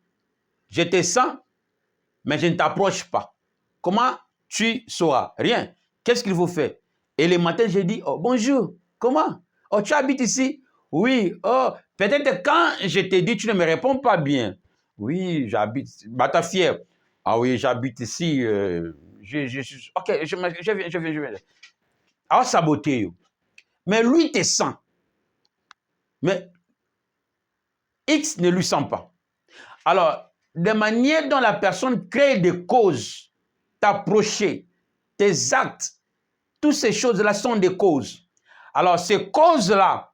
je te sens, mais je ne t'approche pas. Comment tu sauras? Rien. Qu'est-ce qu'il faut faire? Et le matin, je dis, oh, bonjour, comment? Oh, tu habites ici? Oui. Oh, peut-être quand je te dis, tu ne me réponds pas bien. Oui, j'habite. Batafière. Ah oui, j'habite ici. Ok, je viens. Ah, saboter. Mais lui te sent. Mais X ne lui sent pas. Alors, de manière dont la personne crée des causes, t'approcher, tes actes, toutes ces choses-là sont des causes. Alors, ces causes-là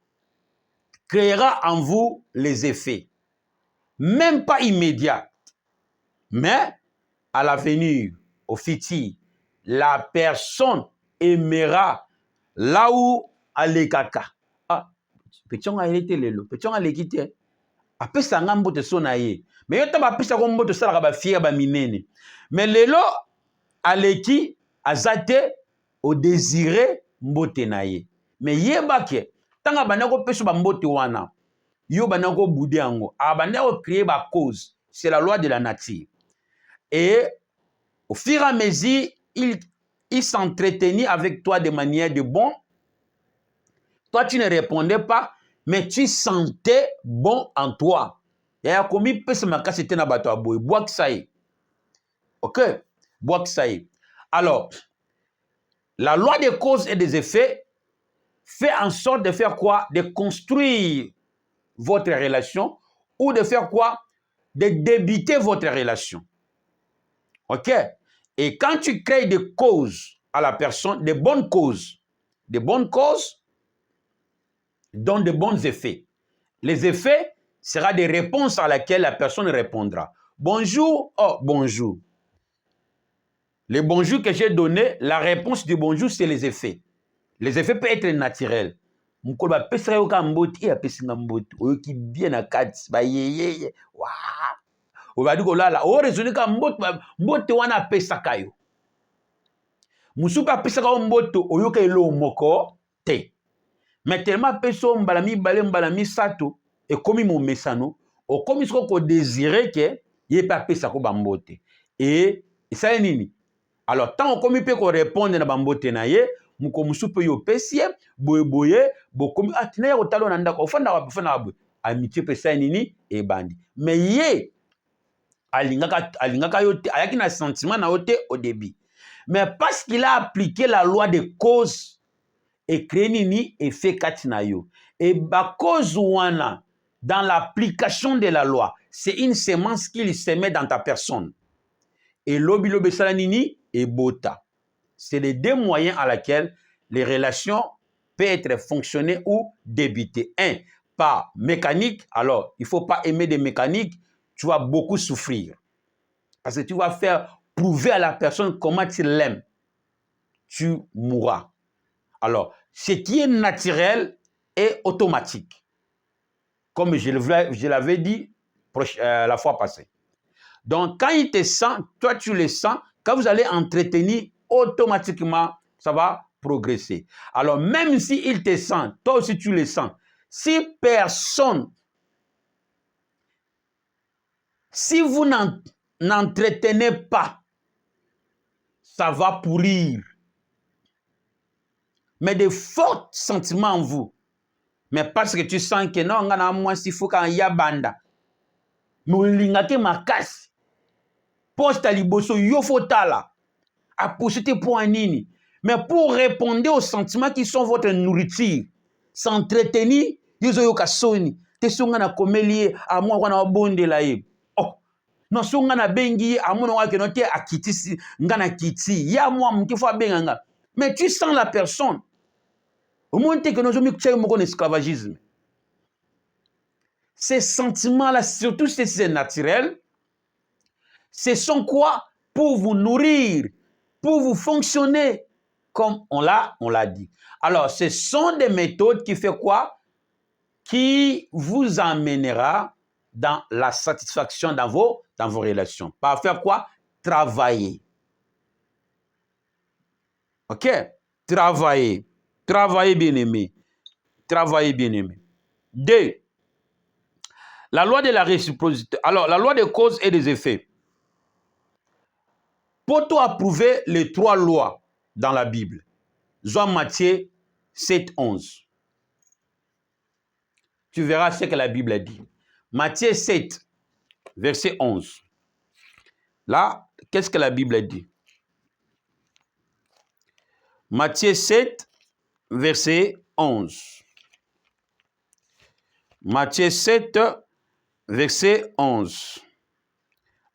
créera en vous les effets. Même pas immédiats, mais à l'avenir, au futur, la personne aimera là où elle kaka. Ah, petit-on a été lelo, petit-on a l'équité. Après ça, on a mbote sonaye. Mais yo taba pisa ko mbote sala ba fier ba minene. Mais lelo aleki azate au désiré mbote naye. Mais yebake tanga banako peso ba mbote wana. Yo banako boudé ango. A banako créer ba cause. C'est la loi de la nature. Et au fur et à mesure, il s'entretenait avec toi de manière de bon. Toi, tu ne répondais pas, mais tu sentais bon en toi. Il y a commis pèse ma casse était na bato aboy. Bois que ça y est. Ok? Bois que ça y est. Alors, la loi des causes et des effets fait en sorte de faire quoi? De construire votre relation ou de faire quoi? De débiter votre relation. OK? Et quand tu crées des causes à la personne, des bonnes causes donnent de bons effets. Les effets seront des réponses à laquelle la personne répondra. Bonjour, oh, bonjour. Les bonjours que j'ai donnés, la réponse du bonjour, c'est les effets. Les effets peuvent être naturels. Mukolo ba pesa yo ka mboti ya pesinga mboti oyo ki bien na kati ba yeye wa o ba diko lala o raisonner ka mboti wana pesa kayo musupa pesa ka mboto oyo ka elo moko te mais tellement peso mbala mi sato e komi mo mesano o komi ko désirer que ye pa pesa ko ba mbote et ça nini alors tant on komi pe ko répondre na ba mbote na ye muko musupe yo pesie boye bokomi atina ya kotalo na ndako ofanda wapi amitié pesa nini e bandi mais ye alingaka yo te ayaki na sentiment na yo te au début mais parce qu'il a appliqué la loi de cause et créé nini effet kati na yo et ba cause wana dans l'application de la loi c'est une semence qu'il se met dans ta personne et lobi sala nini et bota. C'est les deux moyens à laquelle les relations peuvent être fonctionnées ou débitées. Un, par mécanique. Alors, il ne faut pas aimer des mécaniques. Tu vas beaucoup souffrir. Parce que tu vas faire prouver à la personne comment tu l'aimes. Tu mourras. Alors, ce qui est naturel est automatique. Comme je l'avais dit la fois passée. Donc, quand il te sent, toi tu le sens, quand vous allez entretenir, automatiquement, ça va progresser. Alors, même s'il te sent, toi aussi tu le sens, si vous n'entretenez pas, ça va pourrir. Mais de forts sentiments en vous. Mais parce que tu sens que non, moi, s'il faut qu'il y ait banda. Moulingake makasi. Poste à liboso, yofotala. A posité pour un nini. Mais pour répondre aux sentiments qui sont votre nourriture, s'entretenir, yozo kasoni, te songa na komelie, a moi wana bonde la ye. Oh, non songa na bengi, a moi na ke note akiti, ngana kiti, ya moi mkifo benganga. Mais tu sens la personne. Au moins que nous avons un esclavagisme. Ces sentiments-là, surtout si c'est naturel, ce sont quoi? Pour vous nourrir, pour vous fonctionner, comme on l'a dit. Alors, ce sont des méthodes qui fait quoi? Qui vous emmènera dans la satisfaction dans vos relations. Par faire quoi? Travailler. OK? Travailler. Travailler bien aimé. Travailler bien aimé. 2. La loi de la réciprocité. Alors, la loi des causes et des effets. Pour toi approuver les 3 lois dans la Bible. Jean Matthieu 7, 11. Tu verras ce que la Bible a dit. Matthieu 7, verset 11. Là, qu'est-ce que la Bible a dit? Matthieu 7, verset 11. Matthieu 7, verset 11.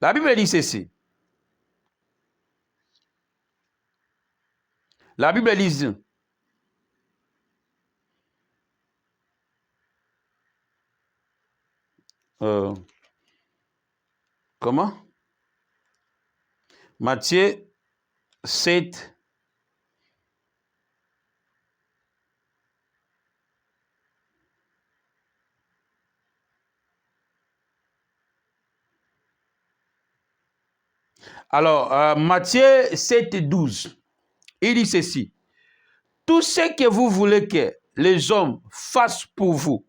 La Bible dit ceci. La Bible dit comment? Matthieu 7. Alors, Matthieu 7, 12. Il dit ceci. Tout ce que vous voulez que les hommes fassent pour vous,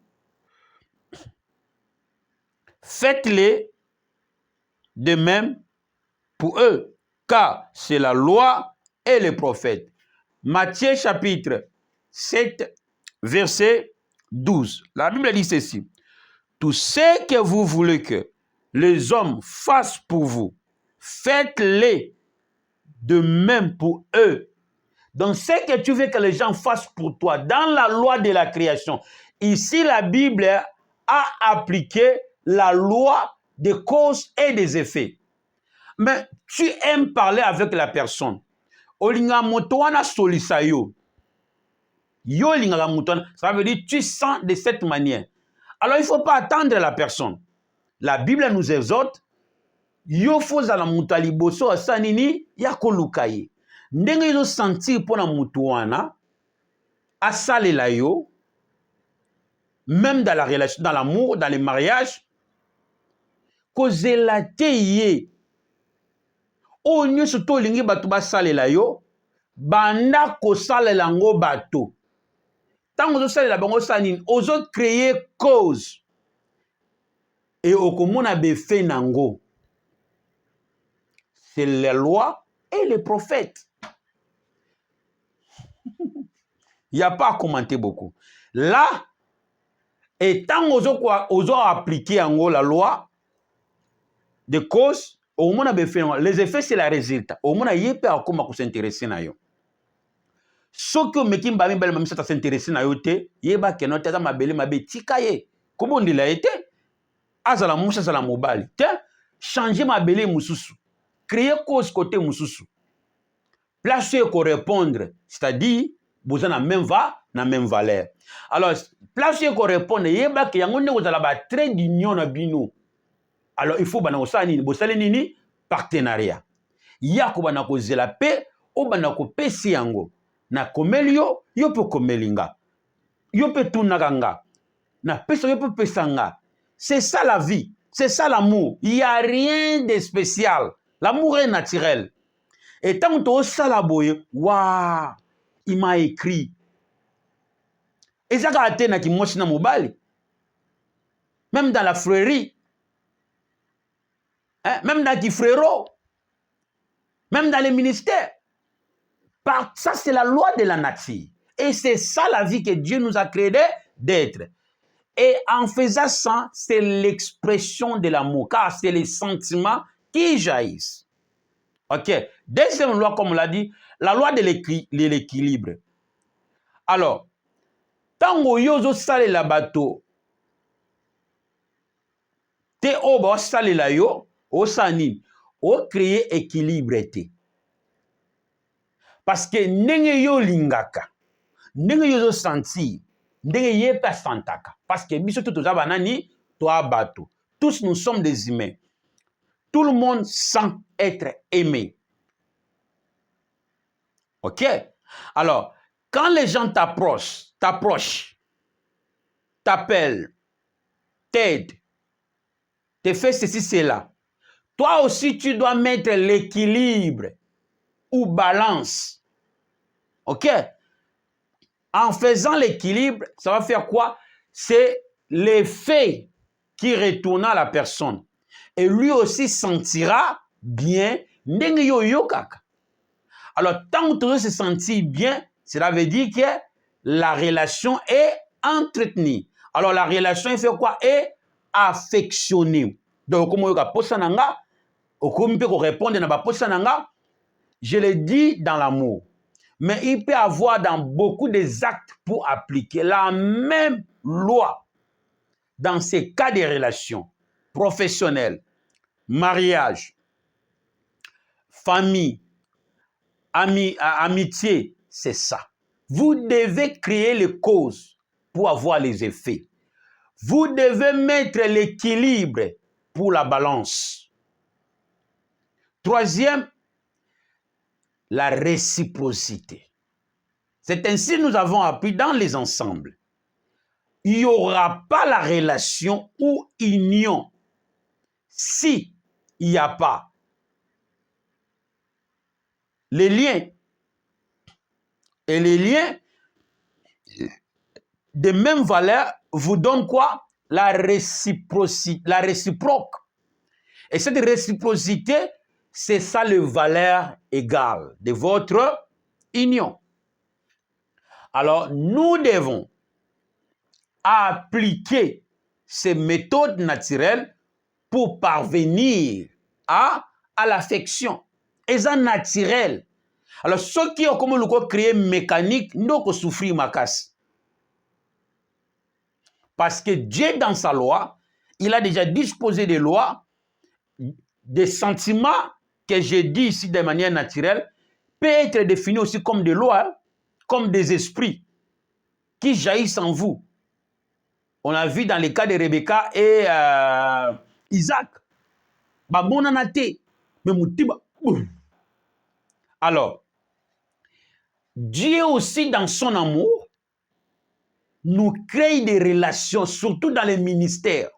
faites-le de même pour eux, car c'est la loi et les prophètes. Matthieu chapitre 7, verset 12. La Bible dit ceci. Tout ce que vous voulez que les hommes fassent pour vous, faites-le de même pour eux. Donc, ce que tu veux que les gens fassent pour toi, dans la loi de la création, ici la Bible à appliquer la loi des causes et des effets. Mais tu aimes parler avec la personne. Olinga motoana solisa yo. Yo linga motoana. Ça veut dire tu sens de cette manière. Alors il ne faut pas attendre la personne. La Bible nous exhorte. Yo foza la mutali boso asanini ya kolukaye. Ndenge yo sentir pona mutuana asalela yo. Même dans la relation, dans l'amour, dans les mariages. Kozela te ye. O nyonso to lingi bato basalela yo. Banda kosalela ngo bato. Tango zo salela bango sanini. Ozo créer cause. Et okomona befe nango. C'est les lois et les prophètes. Il n'y a pas à commenter beaucoup. Là, et tant ozo appliquer en gros la loi de cause, au moins les effets c'est le résultat. Au moins il y a pas comment s'intéresser na yo. Ce que mekim ba mi belle même ça s'intéresser na yo te, yeba ke no tata mabele mabe tikaye. Comment on dit là été? Azala musa sala mobile. Te changer mabele mususu. Créer cause côté mususu. Place ko répondre, c'est-à-dire vous avez la même valeur. Alors, place ko répondre, yeba ke yango ne kozala ba trait d'union na bino. Alors, il faut bana osani nini partenariat. Ya ko bana ko zela pe o bana ko pesi yango. Na komelio, yo pe komelinga. Yo pe tunaganga. Na pesa yo pe pesanga. C'est ça la vie, c'est ça l'amour. Il n'y a rien de spécial. L'amour est naturel. Et tant que tu as ça la boye, waouh, il m'a écrit. Et ça a été na ki moshi na mobile. Même dans la frairie. Hein? Même dans les frérot. Même dans les ministères. Ça, c'est la loi de la nature. Et c'est ça la vie que Dieu nous a créé d'être. Et en faisant ça, c'est l'expression de l'amour. Car c'est les sentiments qui jaillissent. Ok. Deuxième loi, comme on l'a dit, la loi de l'équilibre. Alors, tango yozo sale la bateau, te oba sale la yo, o sani, o créer équilibre te. Parce que nenge yo lingaka, nenge yozo senti, nenge yepa santaka. Parce que biso tout oza banani, toi bateau. Tous nous sommes des humains. Tout le monde sent être aimé. Ok? Alors, quand les gens t'approchent, t'appellent, t'aident, te font ceci, cela, toi aussi, tu dois mettre l'équilibre ou balance. Ok? En faisant l'équilibre, ça va faire quoi? C'est l'effet qui retourne à la personne. Et lui aussi sentira bien. Alors, tant que tu se sentir bien, cela veut dire que la relation est entretenue. Alors, la relation, il fait quoi? Est affectionnée. Donc, comme on peut répondre à posananga, je le dis dans l'amour. Mais il peut y avoir dans beaucoup des actes pour appliquer la même loi dans ces cas de relations professionnelles, mariage, famille, amitié, c'est ça. Vous devez créer les causes pour avoir les effets. Vous devez mettre l'équilibre pour la balance. Troisième, la réciprocité. C'est ainsi que nous avons appris dans les ensembles. Il n'y aura pas la relation ou union si il n'y a pas les liens. Et les liens de même valeur vous donnent quoi? La réciprocité, la réciproque. Et cette réciprocité, c'est ça le valeur égale de votre union. Alors, nous devons appliquer ces méthodes naturelles pour parvenir à l'affection. Et ça naturel. Alors, ceux qui ont comme le créé mécanique, n'ont pas souffrir ma casse. Parce que Dieu, dans sa loi, il a déjà disposé des lois, des sentiments que j'ai dit ici de manière naturelle, peut être définis aussi comme des lois, comme des esprits qui jaillissent en vous. On a vu dans les cas de Rebecca et Isaac. Alors, Dieu aussi, dans son amour, nous crée des relations, surtout dans les ministères.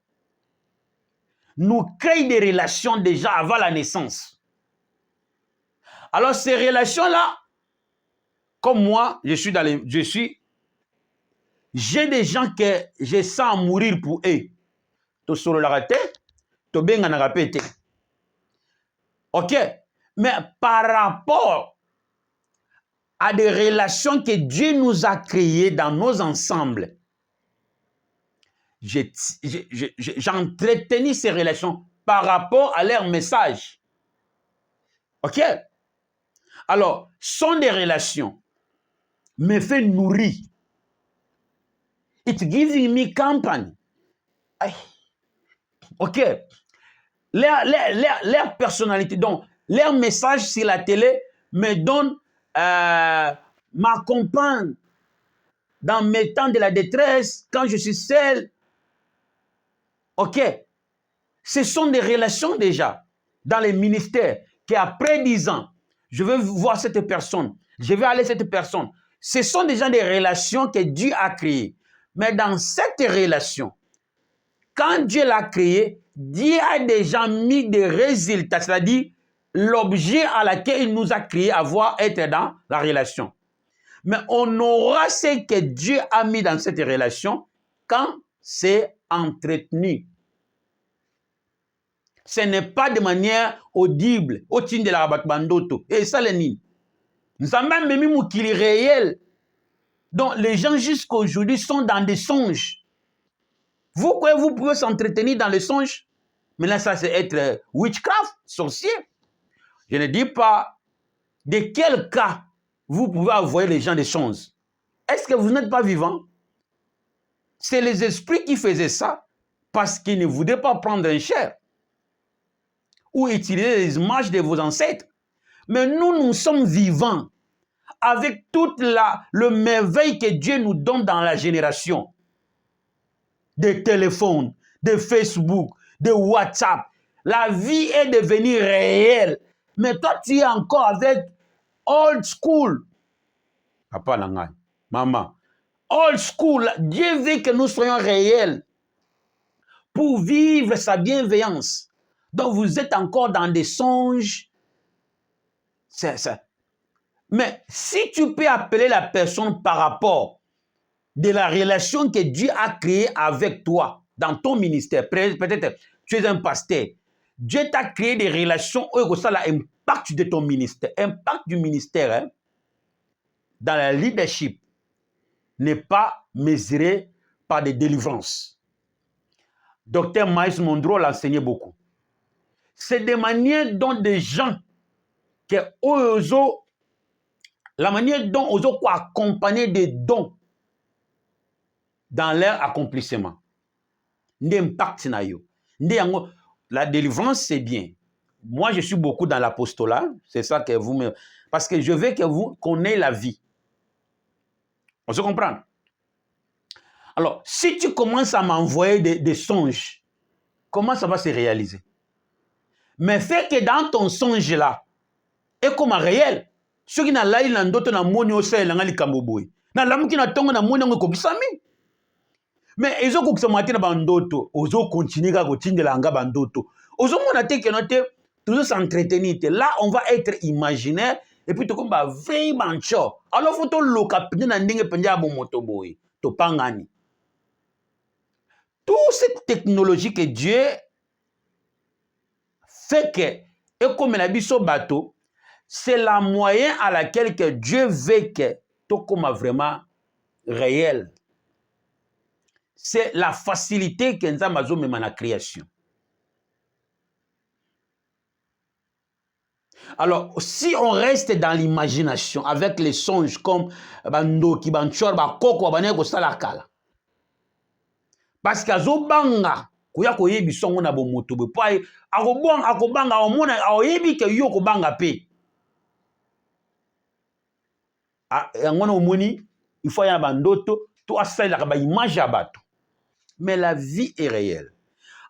Nous crée des relations déjà avant la naissance. Alors, ces relations-là, comme moi, j'ai des gens que je sens mourir pour eux. To solo la raté, to benga na rapete. Ok? Mais par rapport à des relations que Dieu nous a créées dans nos ensembles, j'entretenais ces relations par rapport à leur message. Ok? Alors, sont des relations me fait nourrir. It's giving me company. Ok? Leur personnalité, donc leur message sur la télé me donne, m'accompagne dans mes temps de la détresse, quand je suis seul. Ok? Ce sont des relations déjà dans les ministères qu'après 10 ans, je vais voir cette personne, je vais aller cette personne. Ce sont déjà des relations que Dieu a créées. Mais dans cette relation, quand Dieu l'a créé, Dieu a déjà mis des résultats, c'est-à-dire l'objet à laquelle il nous a créé être dans la relation. Mais on aura ce que Dieu a mis dans cette relation quand c'est entretenu. Ce n'est pas de manière audible, au titre de la rabatbandoto. Et ça, les nini. Nous avons même mis un kili réel. Donc, les gens jusqu'à aujourd'hui sont dans des songes. Vous croyez vous pouvez s'entretenir dans les songes? Mais là, ça, c'est être witchcraft, sorcier. Je ne dis pas de quel cas vous pouvez envoyer les gens des songes. Est-ce que vous n'êtes pas vivant? C'est les esprits qui faisaient ça parce qu'ils ne voulaient pas prendre un chair ou utiliser les images de vos ancêtres. Mais nous, nous sommes vivants avec toute le merveille que Dieu nous donne dans la génération. Des téléphones, de Facebook, de WhatsApp. La vie est devenue réelle. Mais toi, tu es encore avec old school. Papa Langai, maman. Old school. Dieu veut que nous soyons réels pour vivre sa bienveillance. Donc vous êtes encore dans des songes. C'est ça. Mais si tu peux appeler la personne par rapport de la relation que Dieu a créée avec toi dans ton ministère, peut-être tu es un pasteur, Dieu t'a créé des relations où ça l'impact de ton ministère, impact du ministère hein, dans la leadership n'est pas mesuré par des délivrances. Docteur Miles Monroe l'enseignait beaucoup. C'est des manières dont des gens que la manière dont ils ont accompagné des dons dans leur accomplissement. L'impact na yo. La délivrance, c'est bien. Moi, je suis beaucoup dans l'apostolat. C'est ça que vous me... Parce que je veux que vous connaissiez la vie. On se comprend? Alors, si tu commences à m'envoyer des songes, comment ça va se réaliser? Mais fais que dans ton songe là, et comme réel, ceux qui n'ont pas eu d'autres na moni au sein de Kamboboy. Na lamu qui n'a tongo na moni ko bisami. Mais ils ont commencé à bandoto, ils ont continué à continuer à bandoto. Ils ont monté que notre toujours s'entretenir. Là, on va être imaginaire et puis tout comme va veille mancho. Alors faut to lokapine na ndenge penja bon motoboy, to pangani. Toute cette technologie que Dieu fait que et comme la biso bateau, c'est la moyen à laquelle que Dieu veut que tout comme vraiment réel. C'est la facilité que nous avons même dans la création. Alors, si on reste dans l'imagination avec les songes comme Bando, Kibanchor, Bakoko, Baneko, Salakala, Parce qu'azobanga koya koyebi songo na bomoto be po akobanga omona ayebi ke yo kobanga pe. Yango na omoni il faut ya bandoto to asalaka ba image ya bato. Mais la vie est réelle.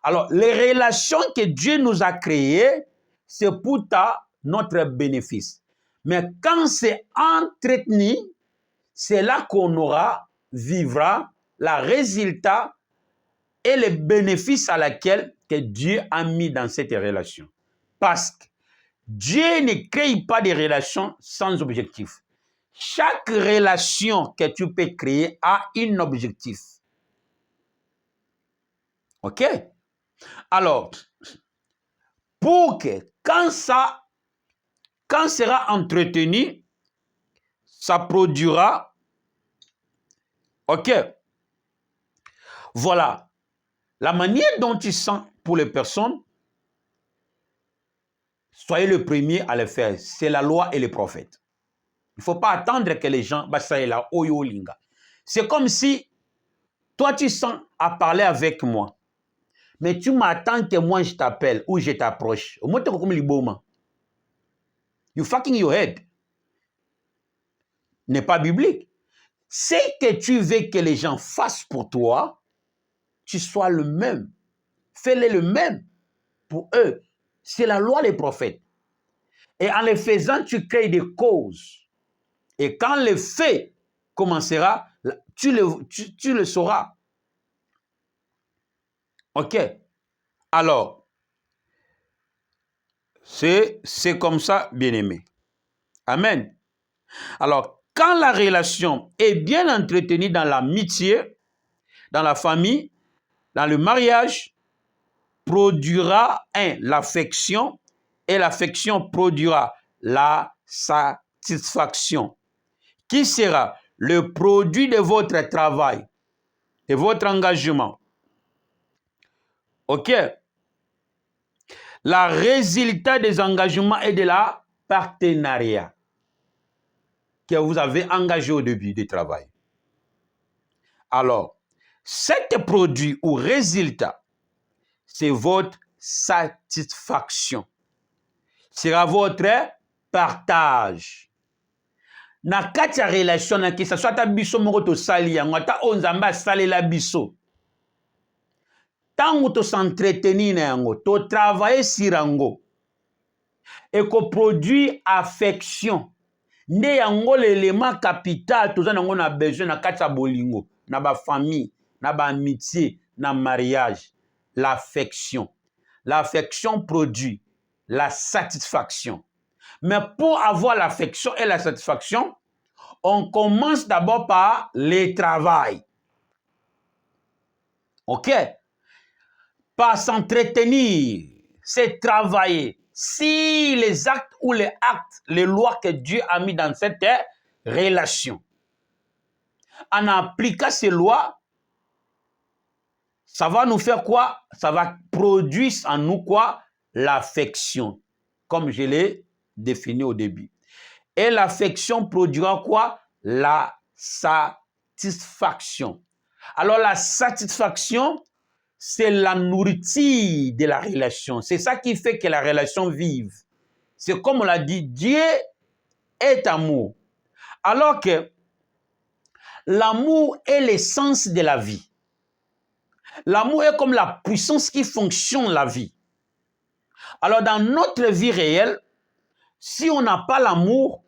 Alors les relations que Dieu nous a créées, c'est pour notre bénéfice. Mais quand c'est entretenu, c'est là qu'on vivra le résultat et les bénéfices à laquelle que Dieu a mis dans cette relation. Parce que Dieu ne crée pas des relations sans objectif. Chaque relation que tu peux créer a un objectif. OK? Alors, pour que quand sera entretenu, ça produira. OK? Voilà. La manière dont tu sens pour les personnes, soyez le premier à le faire. C'est la loi et les prophètes. Il ne faut pas attendre que les gens... C'est comme si toi, tu sens à parler avec moi. Mais tu m'attends que moi, je t'appelle ou je t'approche. You fucking your head. N'est pas biblique. C'est que tu veux que les gens fassent pour toi, tu sois le même. Fais-les le même pour eux. C'est la loi des prophètes. Et en le faisant, tu crées des causes. Et quand le fait commencera, tu le sauras. OK? Alors, c'est comme ça, bien-aimé. Amen. Alors, quand la relation est bien entretenue dans l'amitié, dans la famille, dans le mariage, produira l'affection et l'affection produira la satisfaction, qui sera le produit de votre travail, de votre engagement. OK? Le résultat des engagements et de la partenariat que vous avez engagé au début du travail. Alors, cet produit ou résultat, c'est votre satisfaction. Sera votre partage. Na kati ya relation na ki sa soit ta biso moko to sali yango ata onzamba sali la biso. Tango to s'entretenir na yango, to travailler sur yango. Et ko produit affection. Nde yango l'élément capital to zango na besoin na kati ya bolingo, na ba famille, na ba amitié, na mariage, l'affection. L'affection produit la satisfaction. Mais pour avoir l'affection et la satisfaction, on commence d'abord par le travail. OK? Par s'entretenir, c'est travailler. Si les actes ou les actes, les lois que Dieu a mis dans cette relation, en appliquant ces lois, ça va nous faire quoi? Ça va produire en nous quoi? L'affection, comme je l'ai défini au début. Et l'affection produira quoi? La satisfaction. Alors la satisfaction, c'est la nourriture de la relation. C'est ça qui fait que la relation vive. C'est comme on l'a dit, Dieu est amour. Alors que l'amour est l'essence de la vie. L'amour est comme la puissance qui fonctionne la vie. Alors dans notre vie réelle, si on n'a pas l'amour,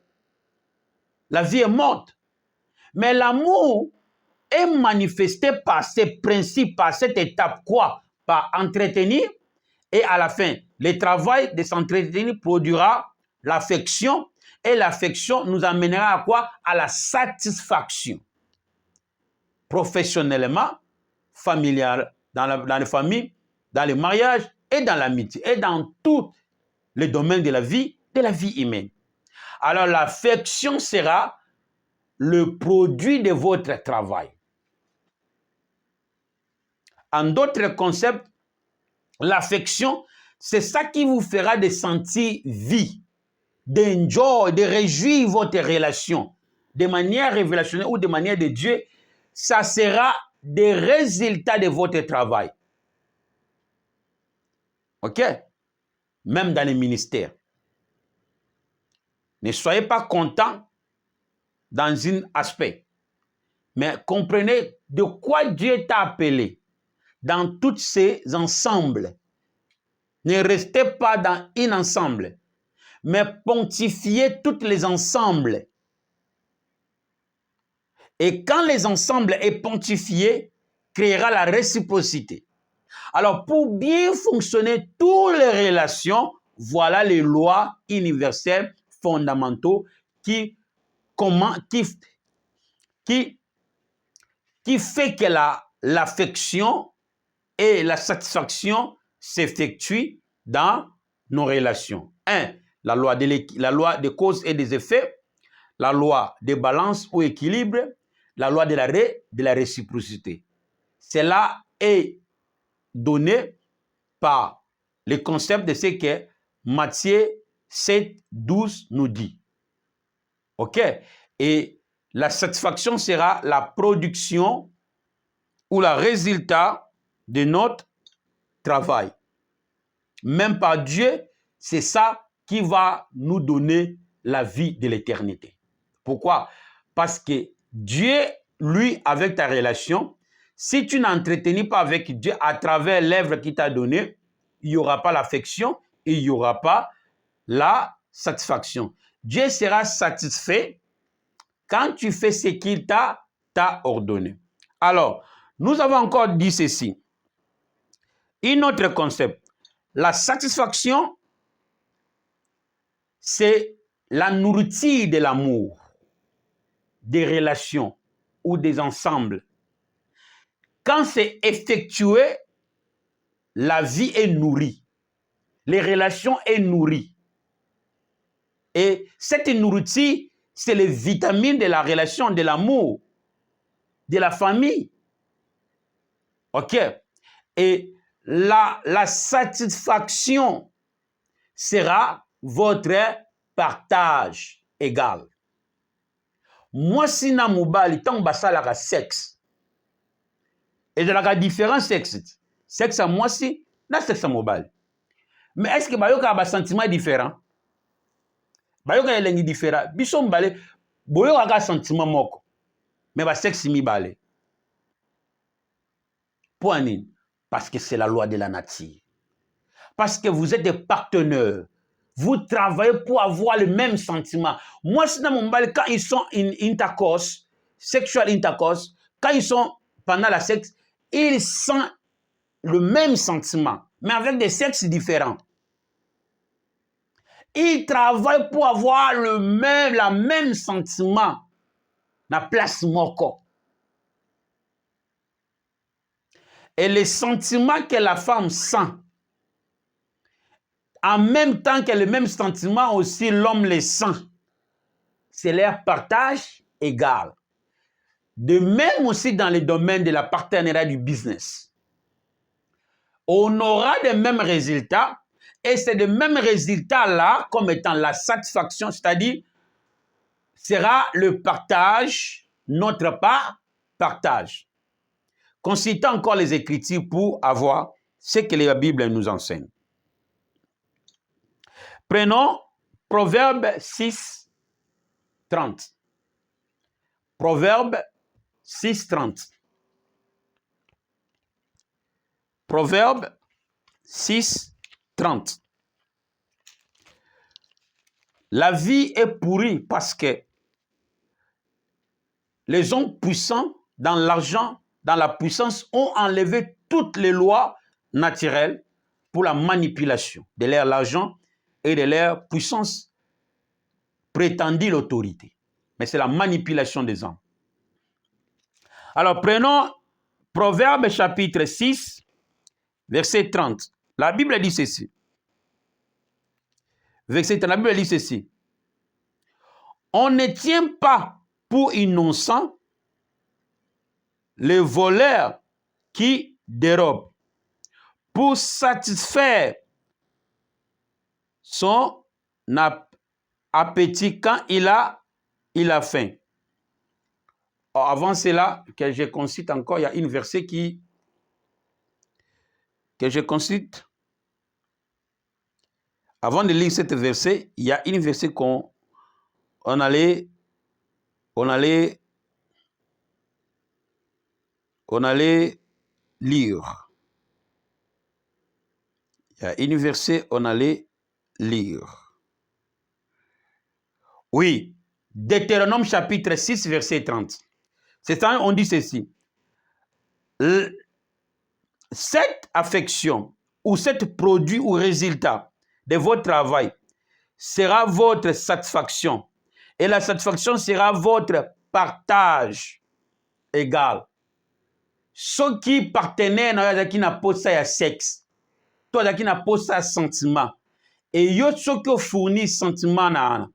la vie est morte. Mais l'amour est manifesté par ces principes, par cette étape, quoi? Par entretenir, et à la fin, le travail de s'entretenir produira l'affection, et l'affection nous amènera à quoi? À la satisfaction. Professionnellement, familial, dans les familles, dans les mariages, et dans l'amitié, et dans tous les domaines de la vie humaine. Alors l'affection sera le produit de votre travail. En d'autres concepts, l'affection, c'est ça qui vous fera de sentir vie, d'enjoy, de réjouir votre relation, de manière révélationnelle ou de manière de Dieu. Ça sera des résultats de votre travail. OK? Même dans les ministères. Ne soyez pas content dans un aspect. Mais comprenez de quoi Dieu t'a appelé dans tous ces ensembles. Ne restez pas dans un ensemble, mais pontifiez tous les ensembles. Et quand les ensembles est pontifié, créera la réciprocité. Alors, pour bien fonctionner toutes les relations, voilà les lois universelles fondamentaux qui fait que l'affection et la satisfaction s'effectuent dans nos relations. 1. La loi des causes et des effets, la loi des balances ou équilibre, la loi de la réciprocité. Cela est donné par le concept de ce que Matthieu 7, 12 nous dit. OK? Et la satisfaction sera la production ou le résultat de notre travail. Même par Dieu, c'est ça qui va nous donner la vie de l'éternité. Pourquoi? Parce que Dieu, lui, avec ta relation, si tu n'entretenis pas avec Dieu à travers l'œuvre qu'il t'a donnée, il n'y aura pas l'affection et il n'y aura pas la satisfaction. Dieu sera satisfait quand tu fais ce qu'il t'a ordonné. Alors, nous avons encore dit ceci. Un autre concept. La satisfaction, c'est la nourriture de l'amour, des relations ou des ensembles. Quand c'est effectué, la vie est nourrie. Les relations sont nourries. Et cette nourriture, c'est les vitamines de la relation, de l'amour, de la famille. OK? Et la satisfaction sera votre partage égal. Moi, si na mobali, tant basa la sexe. Et de la différents sexes. Sexe à moi, si, na sexe à mobali. Mais est-ce que bayoka a un sentiment différent? Bayoka est différent. Bison balé, boyoka a un sentiment moko. Mais ba sexe mi balé. Point. Parce que c'est la loi de la nature. Parce que vous êtes des partenaires. Vous travaillez pour avoir le même sentiment. Moi, c'est dans mon bal, quand ils sont in intercourse, sexual intercourse, quand ils sont pendant la sexe, ils sentent le même sentiment, mais avec des sexes différents. Ils travaillent pour avoir la même sentiment. La place moko. Et les sentiments que la femme sent, en même temps que le même sentiment aussi, l'homme les sent. C'est leur partage égal. De même aussi dans le domaine de la partenariat du business. On aura les mêmes résultats et c'est de mêmes résultats-là comme étant la satisfaction, c'est-à-dire sera le partage, notre partage. Consultons encore les Écritures pour avoir ce que la Bible nous enseigne. Prenons Proverbe 6, 30. Proverbe 6, 30. Proverbe 6, 30. La vie est pourrie parce que les hommes puissants dans l'argent, dans la puissance, ont enlevé toutes les lois naturelles pour la manipulation de leur argent et de leur puissance prétendue l'autorité. Mais c'est la manipulation des hommes. Alors prenons Proverbe chapitre 6, verset 30. La Bible dit ceci. Verset 30, la Bible dit ceci. On ne tient pas pour innocent les voleurs qui dérobent pour satisfaire son appétit quand il a faim. Avant cela, que je concite encore, il y a une verset que je concite. Avant de lire cette verset, il y a une verset qu'on allait lire. Il y a une verset on allait lire. Oui, Deutéronome chapitre 6, verset 30. C'est ça, on dit ceci. Cette affection ou cet produit ou résultat de votre travail sera votre satisfaction. Et la satisfaction sera votre partage égal. Ceux qui partenaient à qui n'a pas ça sexe, toi qui n'a pas ça sentiment, et yo ceux qui fournissent sentiment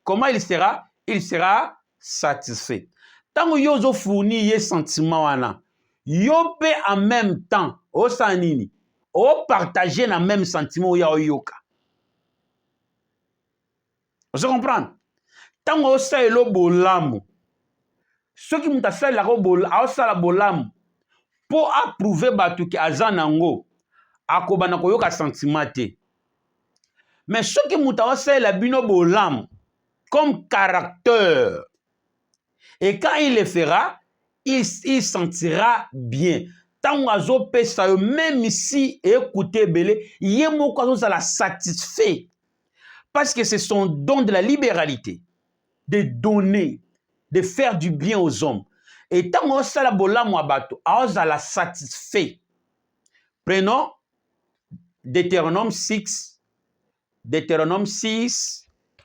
comment il sera? Il sera satisfait. Tant que yo fournit sentiment yo peut en même temps au sanini, au partager le même sentiment ou yoka. Vous comprenez? Tant que ça est le bolamu, ceux qui m'ont fait la bolamu pour approuver batu ki azanango akobana koyoka sentiment te. Mais ceux qui m'ont fait la bino bolamu comme caractère, et quand il le fera, il sentira bien. Tant que pesa même ici écoutez belé, yemo ko ça la satisfait parce que c'est son don de la libéralité de donner, de faire du bien aux hommes. Et tant que ça la bola mo abato, ça la satisfait. Prenons Deutéronome 6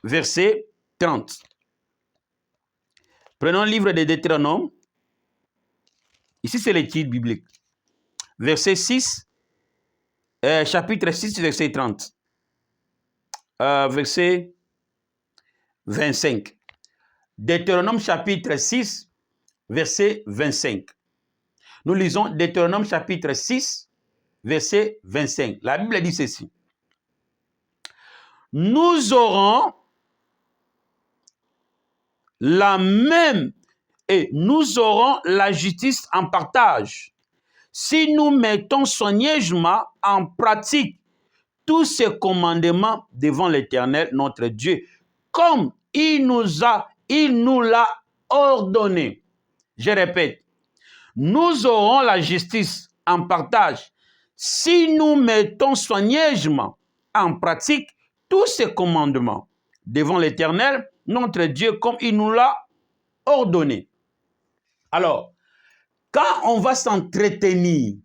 verset 30. Prenons le livre de Deutéronome. Ici, c'est l'étude biblique. Verset 6, chapitre 6, verset 30. Verset 25. Deutéronome chapitre 6, verset 25. Nous lisons Deutéronome chapitre 6, verset 25. La Bible dit ceci. Nous aurons la même et nous aurons la justice en partage si nous mettons soigneusement en pratique tous ces commandements devant l'Éternel, notre Dieu, comme il nous l'a ordonné. Je répète, nous aurons la justice en partage si nous mettons soigneusement en pratique tous ces commandements devant l'Éternel, notre Dieu, comme il nous l'a ordonné. Alors, quand on va s'entretenir,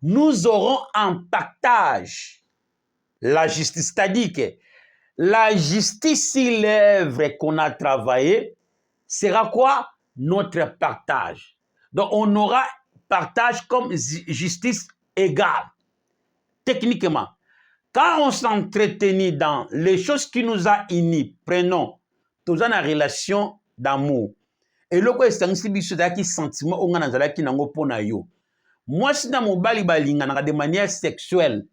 nous aurons en partage la justice. C'est-à-dire que la justice, si l'œuvre qu'on a travaillé, sera quoi? Notre partage. Donc, on aura partage comme justice égale. Techniquement, quand on s'entretenit dans les choses qui nous a unis, prenons, tous en relation d'amour. Et le quoi c'est biso qui sentiment on a qui nango pona yo. Moi si na mobali balinga de manière sexuelle.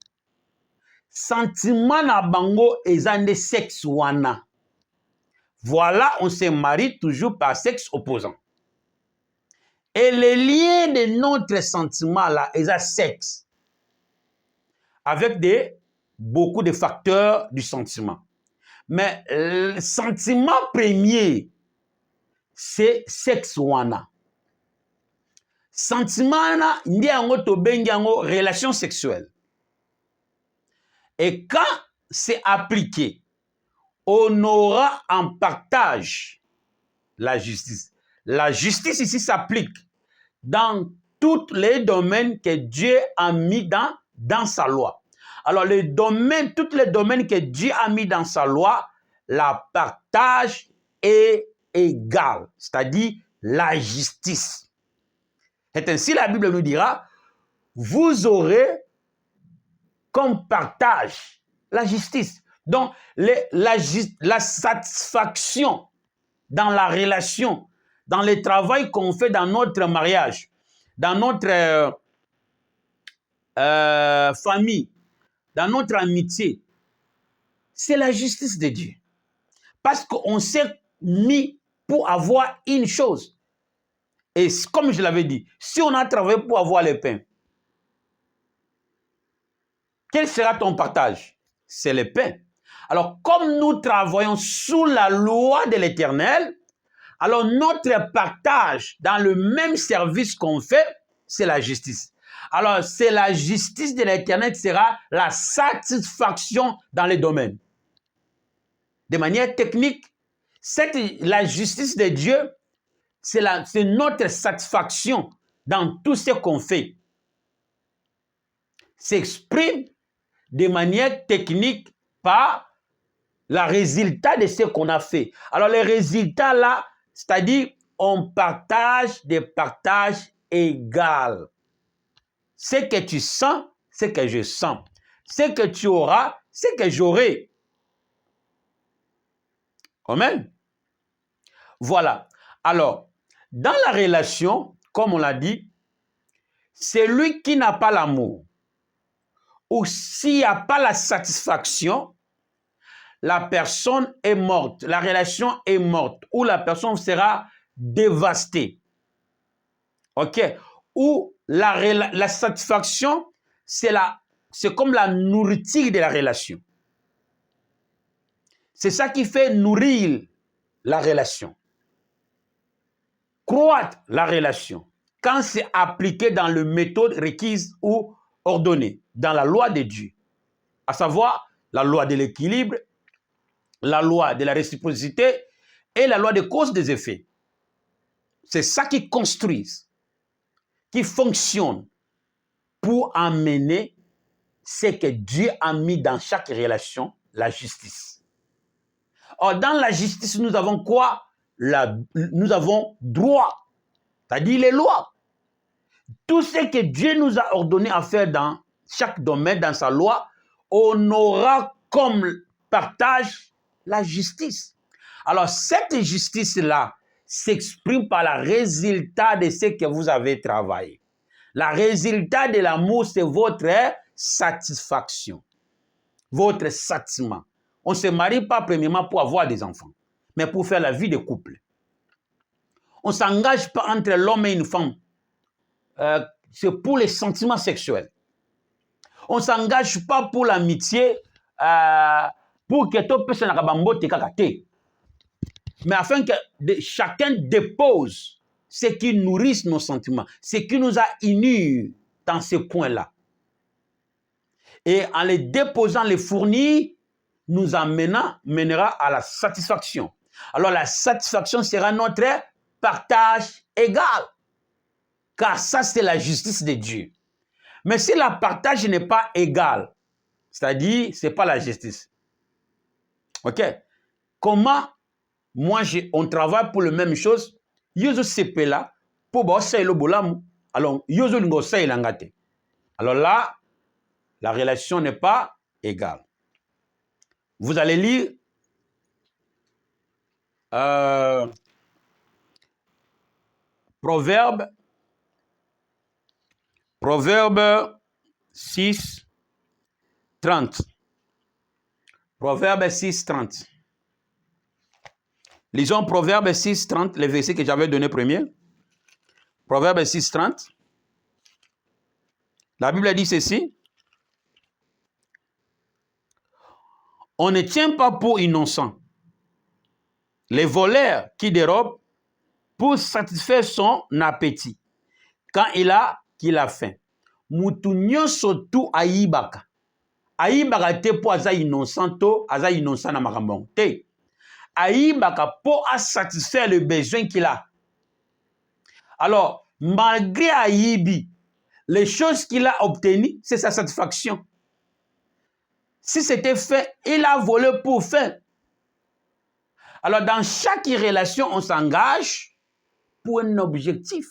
Sentiment na bango ezande sexe wana. Voilà, on se marie toujours par sexe opposant. Et le lien de notre sentiment là est à sexe. Avec beaucoup de facteurs du sentiment. Mais le sentiment premier, c'est sexe wana. Sentiment na ndi yango to bengi yango relation sexuelle. Et quand c'est appliqué, on aura en partage la justice. La justice ici s'applique dans tous les domaines que Dieu a mis dans sa loi. Alors, tous les domaines que Dieu a mis dans sa loi, la partage est égal, c'est-à-dire la justice. Et ainsi, la Bible nous dira, vous aurez comme partage la justice. Donc, la satisfaction dans la relation, dans le travail qu'on fait dans notre mariage, dans notre famille, dans notre amitié, c'est la justice de Dieu. Parce qu'on s'est mis pour avoir une chose. Et comme je l'avais dit, si on a travaillé pour avoir le pain, quel sera ton partage? C'est le pain. Alors, comme nous travaillons sous la loi de l'Éternel, alors notre partage dans le même service qu'on fait, c'est la justice. Alors, c'est la justice de l'Éternel qui sera la satisfaction dans les domaines. De manière technique, la justice de Dieu, c'est notre satisfaction dans tout ce qu'on fait. S'exprime de manière technique par le résultat de ce qu'on a fait. Alors, les résultats là, c'est-à-dire, on partage des partages égaux. Ce que tu sens, c'est que je sens. Ce que tu auras, c'est que j'aurai. Amen. Voilà. Alors, dans la relation, comme on l'a dit, celui qui n'a pas l'amour, ou s'il n'y a pas la satisfaction, la personne est morte, la relation est morte, ou la personne sera dévastée. OK? Ou la satisfaction, c'est comme la nourriture de la relation. C'est ça qui fait nourrir la relation, croître la relation, quand c'est appliqué dans la méthode requise ou ordonnée, dans la loi de Dieu, à savoir la loi de l'équilibre, la loi de la réciprocité et la loi des causes des effets. C'est ça qui construit, qui fonctionne pour amener ce que Dieu a mis dans chaque relation, la justice. Or, dans la justice, nous avons quoi? Nous avons droit, c'est-à-dire les lois. Tout ce que Dieu nous a ordonné à faire dans chaque domaine, dans sa loi, on aura comme partage la justice. Alors, cette justice-là s'exprime par le résultat de ce que vous avez travaillé. Le résultat de l'amour, c'est votre satisfaction, votre satisfaction. On ne se marie pas premièrement pour avoir des enfants, mais pour faire la vie de couple. On ne s'engage pas entre l'homme et une femme. C'est pour les sentiments sexuels. On ne s'engage pas pour l'amitié, pour que tout personne ne kakate. Mais afin que chacun dépose ce qui nourrit nos sentiments, ce qui nous a unis dans ce point-là. Et en les déposant, les fournir, nous mènera à la satisfaction. Alors la satisfaction sera notre partage égal. Car ça, c'est la justice de Dieu. Mais si le partage n'est pas égal, c'est-à-dire, ce n'est pas la justice. OK? Comment, on travaille pour la même chose, alors là, la relation n'est pas égale. Vous allez lire Proverbe 6, 30. Proverbe 6, 30. Lisons Proverbe 6, 30, le verset que j'avais donné premier. Proverbe 6, 30. La Bible dit ceci. On ne tient pas pour innocent les voleurs qui dérobent pour satisfaire son appétit quand qu'il a faim. Mutu nyonso tu aibaka. Aibaka te po aza innocent to aza innocent na makambo te. Aibaka po a satisfaire le besoin qu'il a. Alors, malgré Aïbi, les choses qu'il a obtenues, c'est sa satisfaction. Si c'était fait, il a volé pour faire. Alors, dans chaque relation, on s'engage pour un objectif.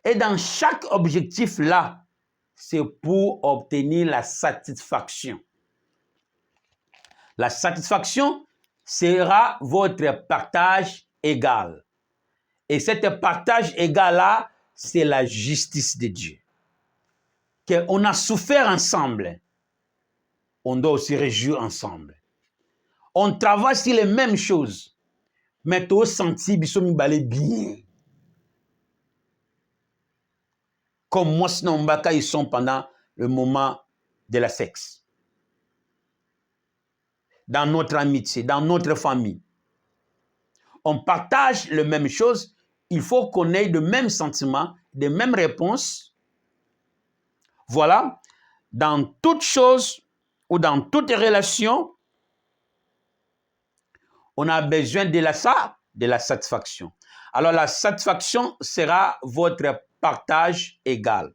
Et dans chaque objectif-là, c'est pour obtenir la satisfaction. La satisfaction sera votre partage égal. Et cet partage égal-là, c'est la justice de Dieu. On a souffert ensemble. On doit aussi réjouir ensemble. On travaille sur les mêmes choses. Mais tu as senti biso mibale bien. Comme moi, sinon, ils sont pendant le moment de la sexe. Dans notre amitié, dans notre famille. On partage les mêmes choses. Il faut qu'on ait le même sentiment, les mêmes réponses. Voilà. Dans toute chose ou dans toute relation, on a besoin de la satisfaction. Alors, la satisfaction sera votre partage égal.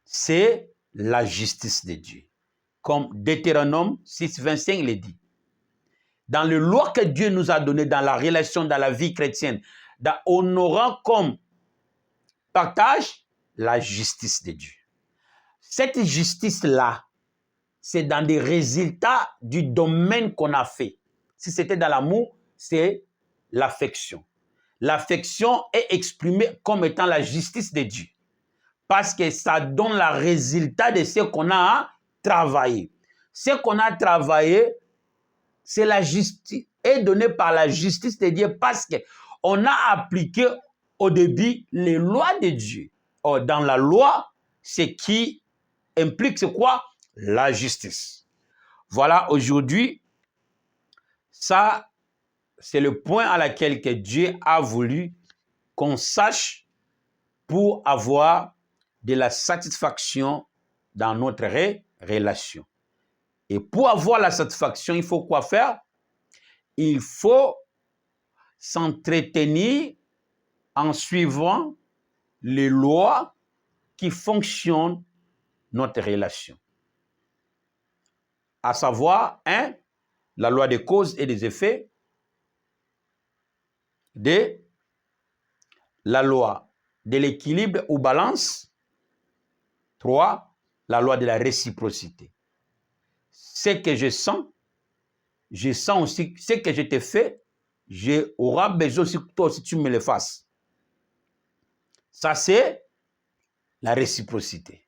C'est la justice de Dieu. Comme Deutéronome 6, 25 le dit. Dans les lois que Dieu nous a données dans la relation, dans la vie chrétienne, on aura comme partage la justice de Dieu. Cette justice-là, c'est dans des résultats du domaine qu'on a fait. Si c'était dans l'amour, c'est l'affection. L'affection est exprimée comme étant la justice de Dieu. Parce que ça donne le résultat de ce qu'on a travaillé. Ce qu'on a travaillé, c'est la justice, est donné par la justice de Dieu parce qu'on a appliqué au début les lois de Dieu. Or, dans la loi, ce qui implique, c'est quoi? La justice. Voilà, aujourd'hui, ça, c'est le point à laquelle que Dieu a voulu qu'on sache pour avoir de la satisfaction dans notre relation. Et pour avoir la satisfaction, il faut quoi faire? Il faut s'entretenir en suivant les lois qui fonctionnent notre relation. À savoir, 1, la loi des causes et des effets. 2, la loi de l'équilibre ou balance. 3, la loi de la réciprocité. Ce que je sens aussi, ce que je te fais, j'aurai besoin aussi que toi aussi tu me le fasses. Ça, c'est la réciprocité.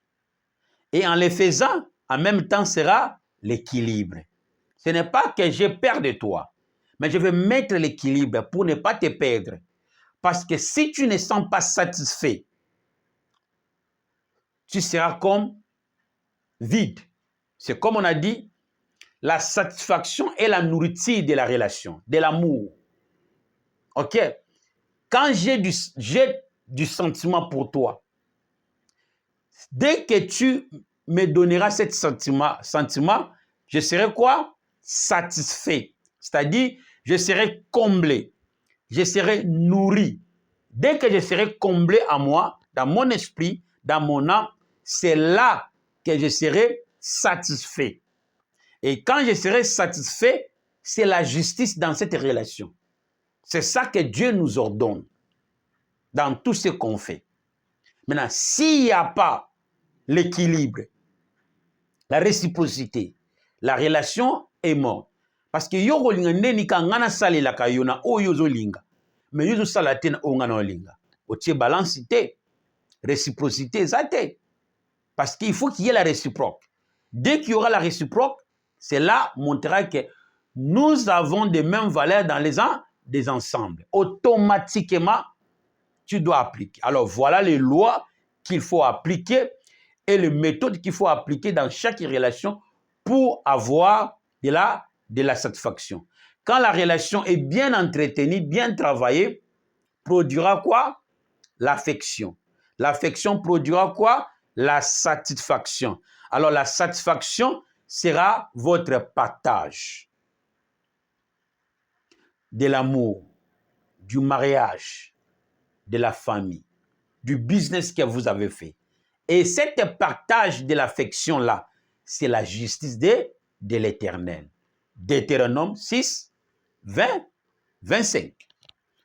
Et en le faisant, en même temps, sera l'équilibre. Ce n'est pas que je perds de toi, mais je vais mettre l'équilibre pour ne pas te perdre. Parce que si tu ne sens pas satisfait, tu seras comme vide. C'est comme on a dit, la satisfaction est la nourriture de la relation, de l'amour. OK? Quand j'ai du sentiment pour toi, dès que tu me donneras ce sentiment, je serai quoi? Satisfait. C'est-à-dire, je serai comblé. Je serai nourri. Dès que je serai comblé à moi, dans mon esprit, dans mon âme, c'est là que je serai satisfait. Et quand je serai satisfait, c'est la justice dans cette relation. C'est ça que Dieu nous ordonne dans tout ce qu'on fait. Maintenant, s'il n'y a pas l'équilibre, la réciprocité, la relation est morte. Parce que yo linga ndeni ka ngana sale la kayona o yozo linga. Mais yozo salate na o ngana linga. O tie balance te, réciprocité ça te. Parce qu'il faut qu'il y ait la réciproque. Dès qu'il y aura la réciproque, c'est là montrera que nous avons des mêmes valeurs dans des ensembles. Automatiquement, tu dois appliquer. Alors voilà les lois qu'il faut appliquer et les méthodes qu'il faut appliquer dans chaque relation pour avoir de la satisfaction. Quand la relation est bien entretenue, bien travaillée, produira quoi? L'affection. L'affection produira quoi? La satisfaction. Alors la satisfaction sera votre partage de l'amour, du mariage, de la famille, du business que vous avez fait. Et cet partage de l'affection-là, c'est la justice de l'Éternel. Deutéronome 6, 20, 25.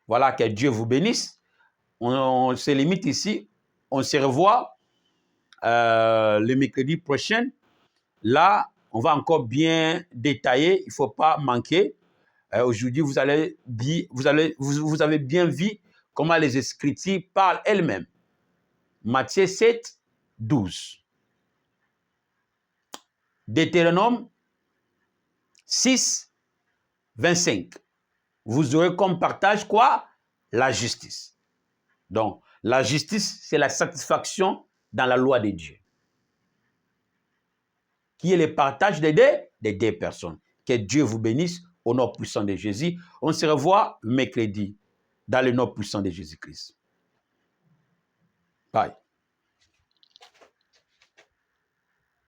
Voilà, que Dieu vous bénisse. On se limite ici. On se revoit le mercredi prochain. Là, on va encore bien détailler. Il ne faut pas manquer. Aujourd'hui, vous avez bien vu comment les Écritures parlent elles-mêmes. Matthieu 7, 12. Deutéronome 6, 25. vous aurez comme partage quoi? La justice. Donc, la justice, c'est la satisfaction dans la loi de Dieu, qui est le partage des deux personnes. Que Dieu vous bénisse au nom puissant de Jésus. On se revoit mercredi dans le nom puissant de Jésus-Christ. Bye.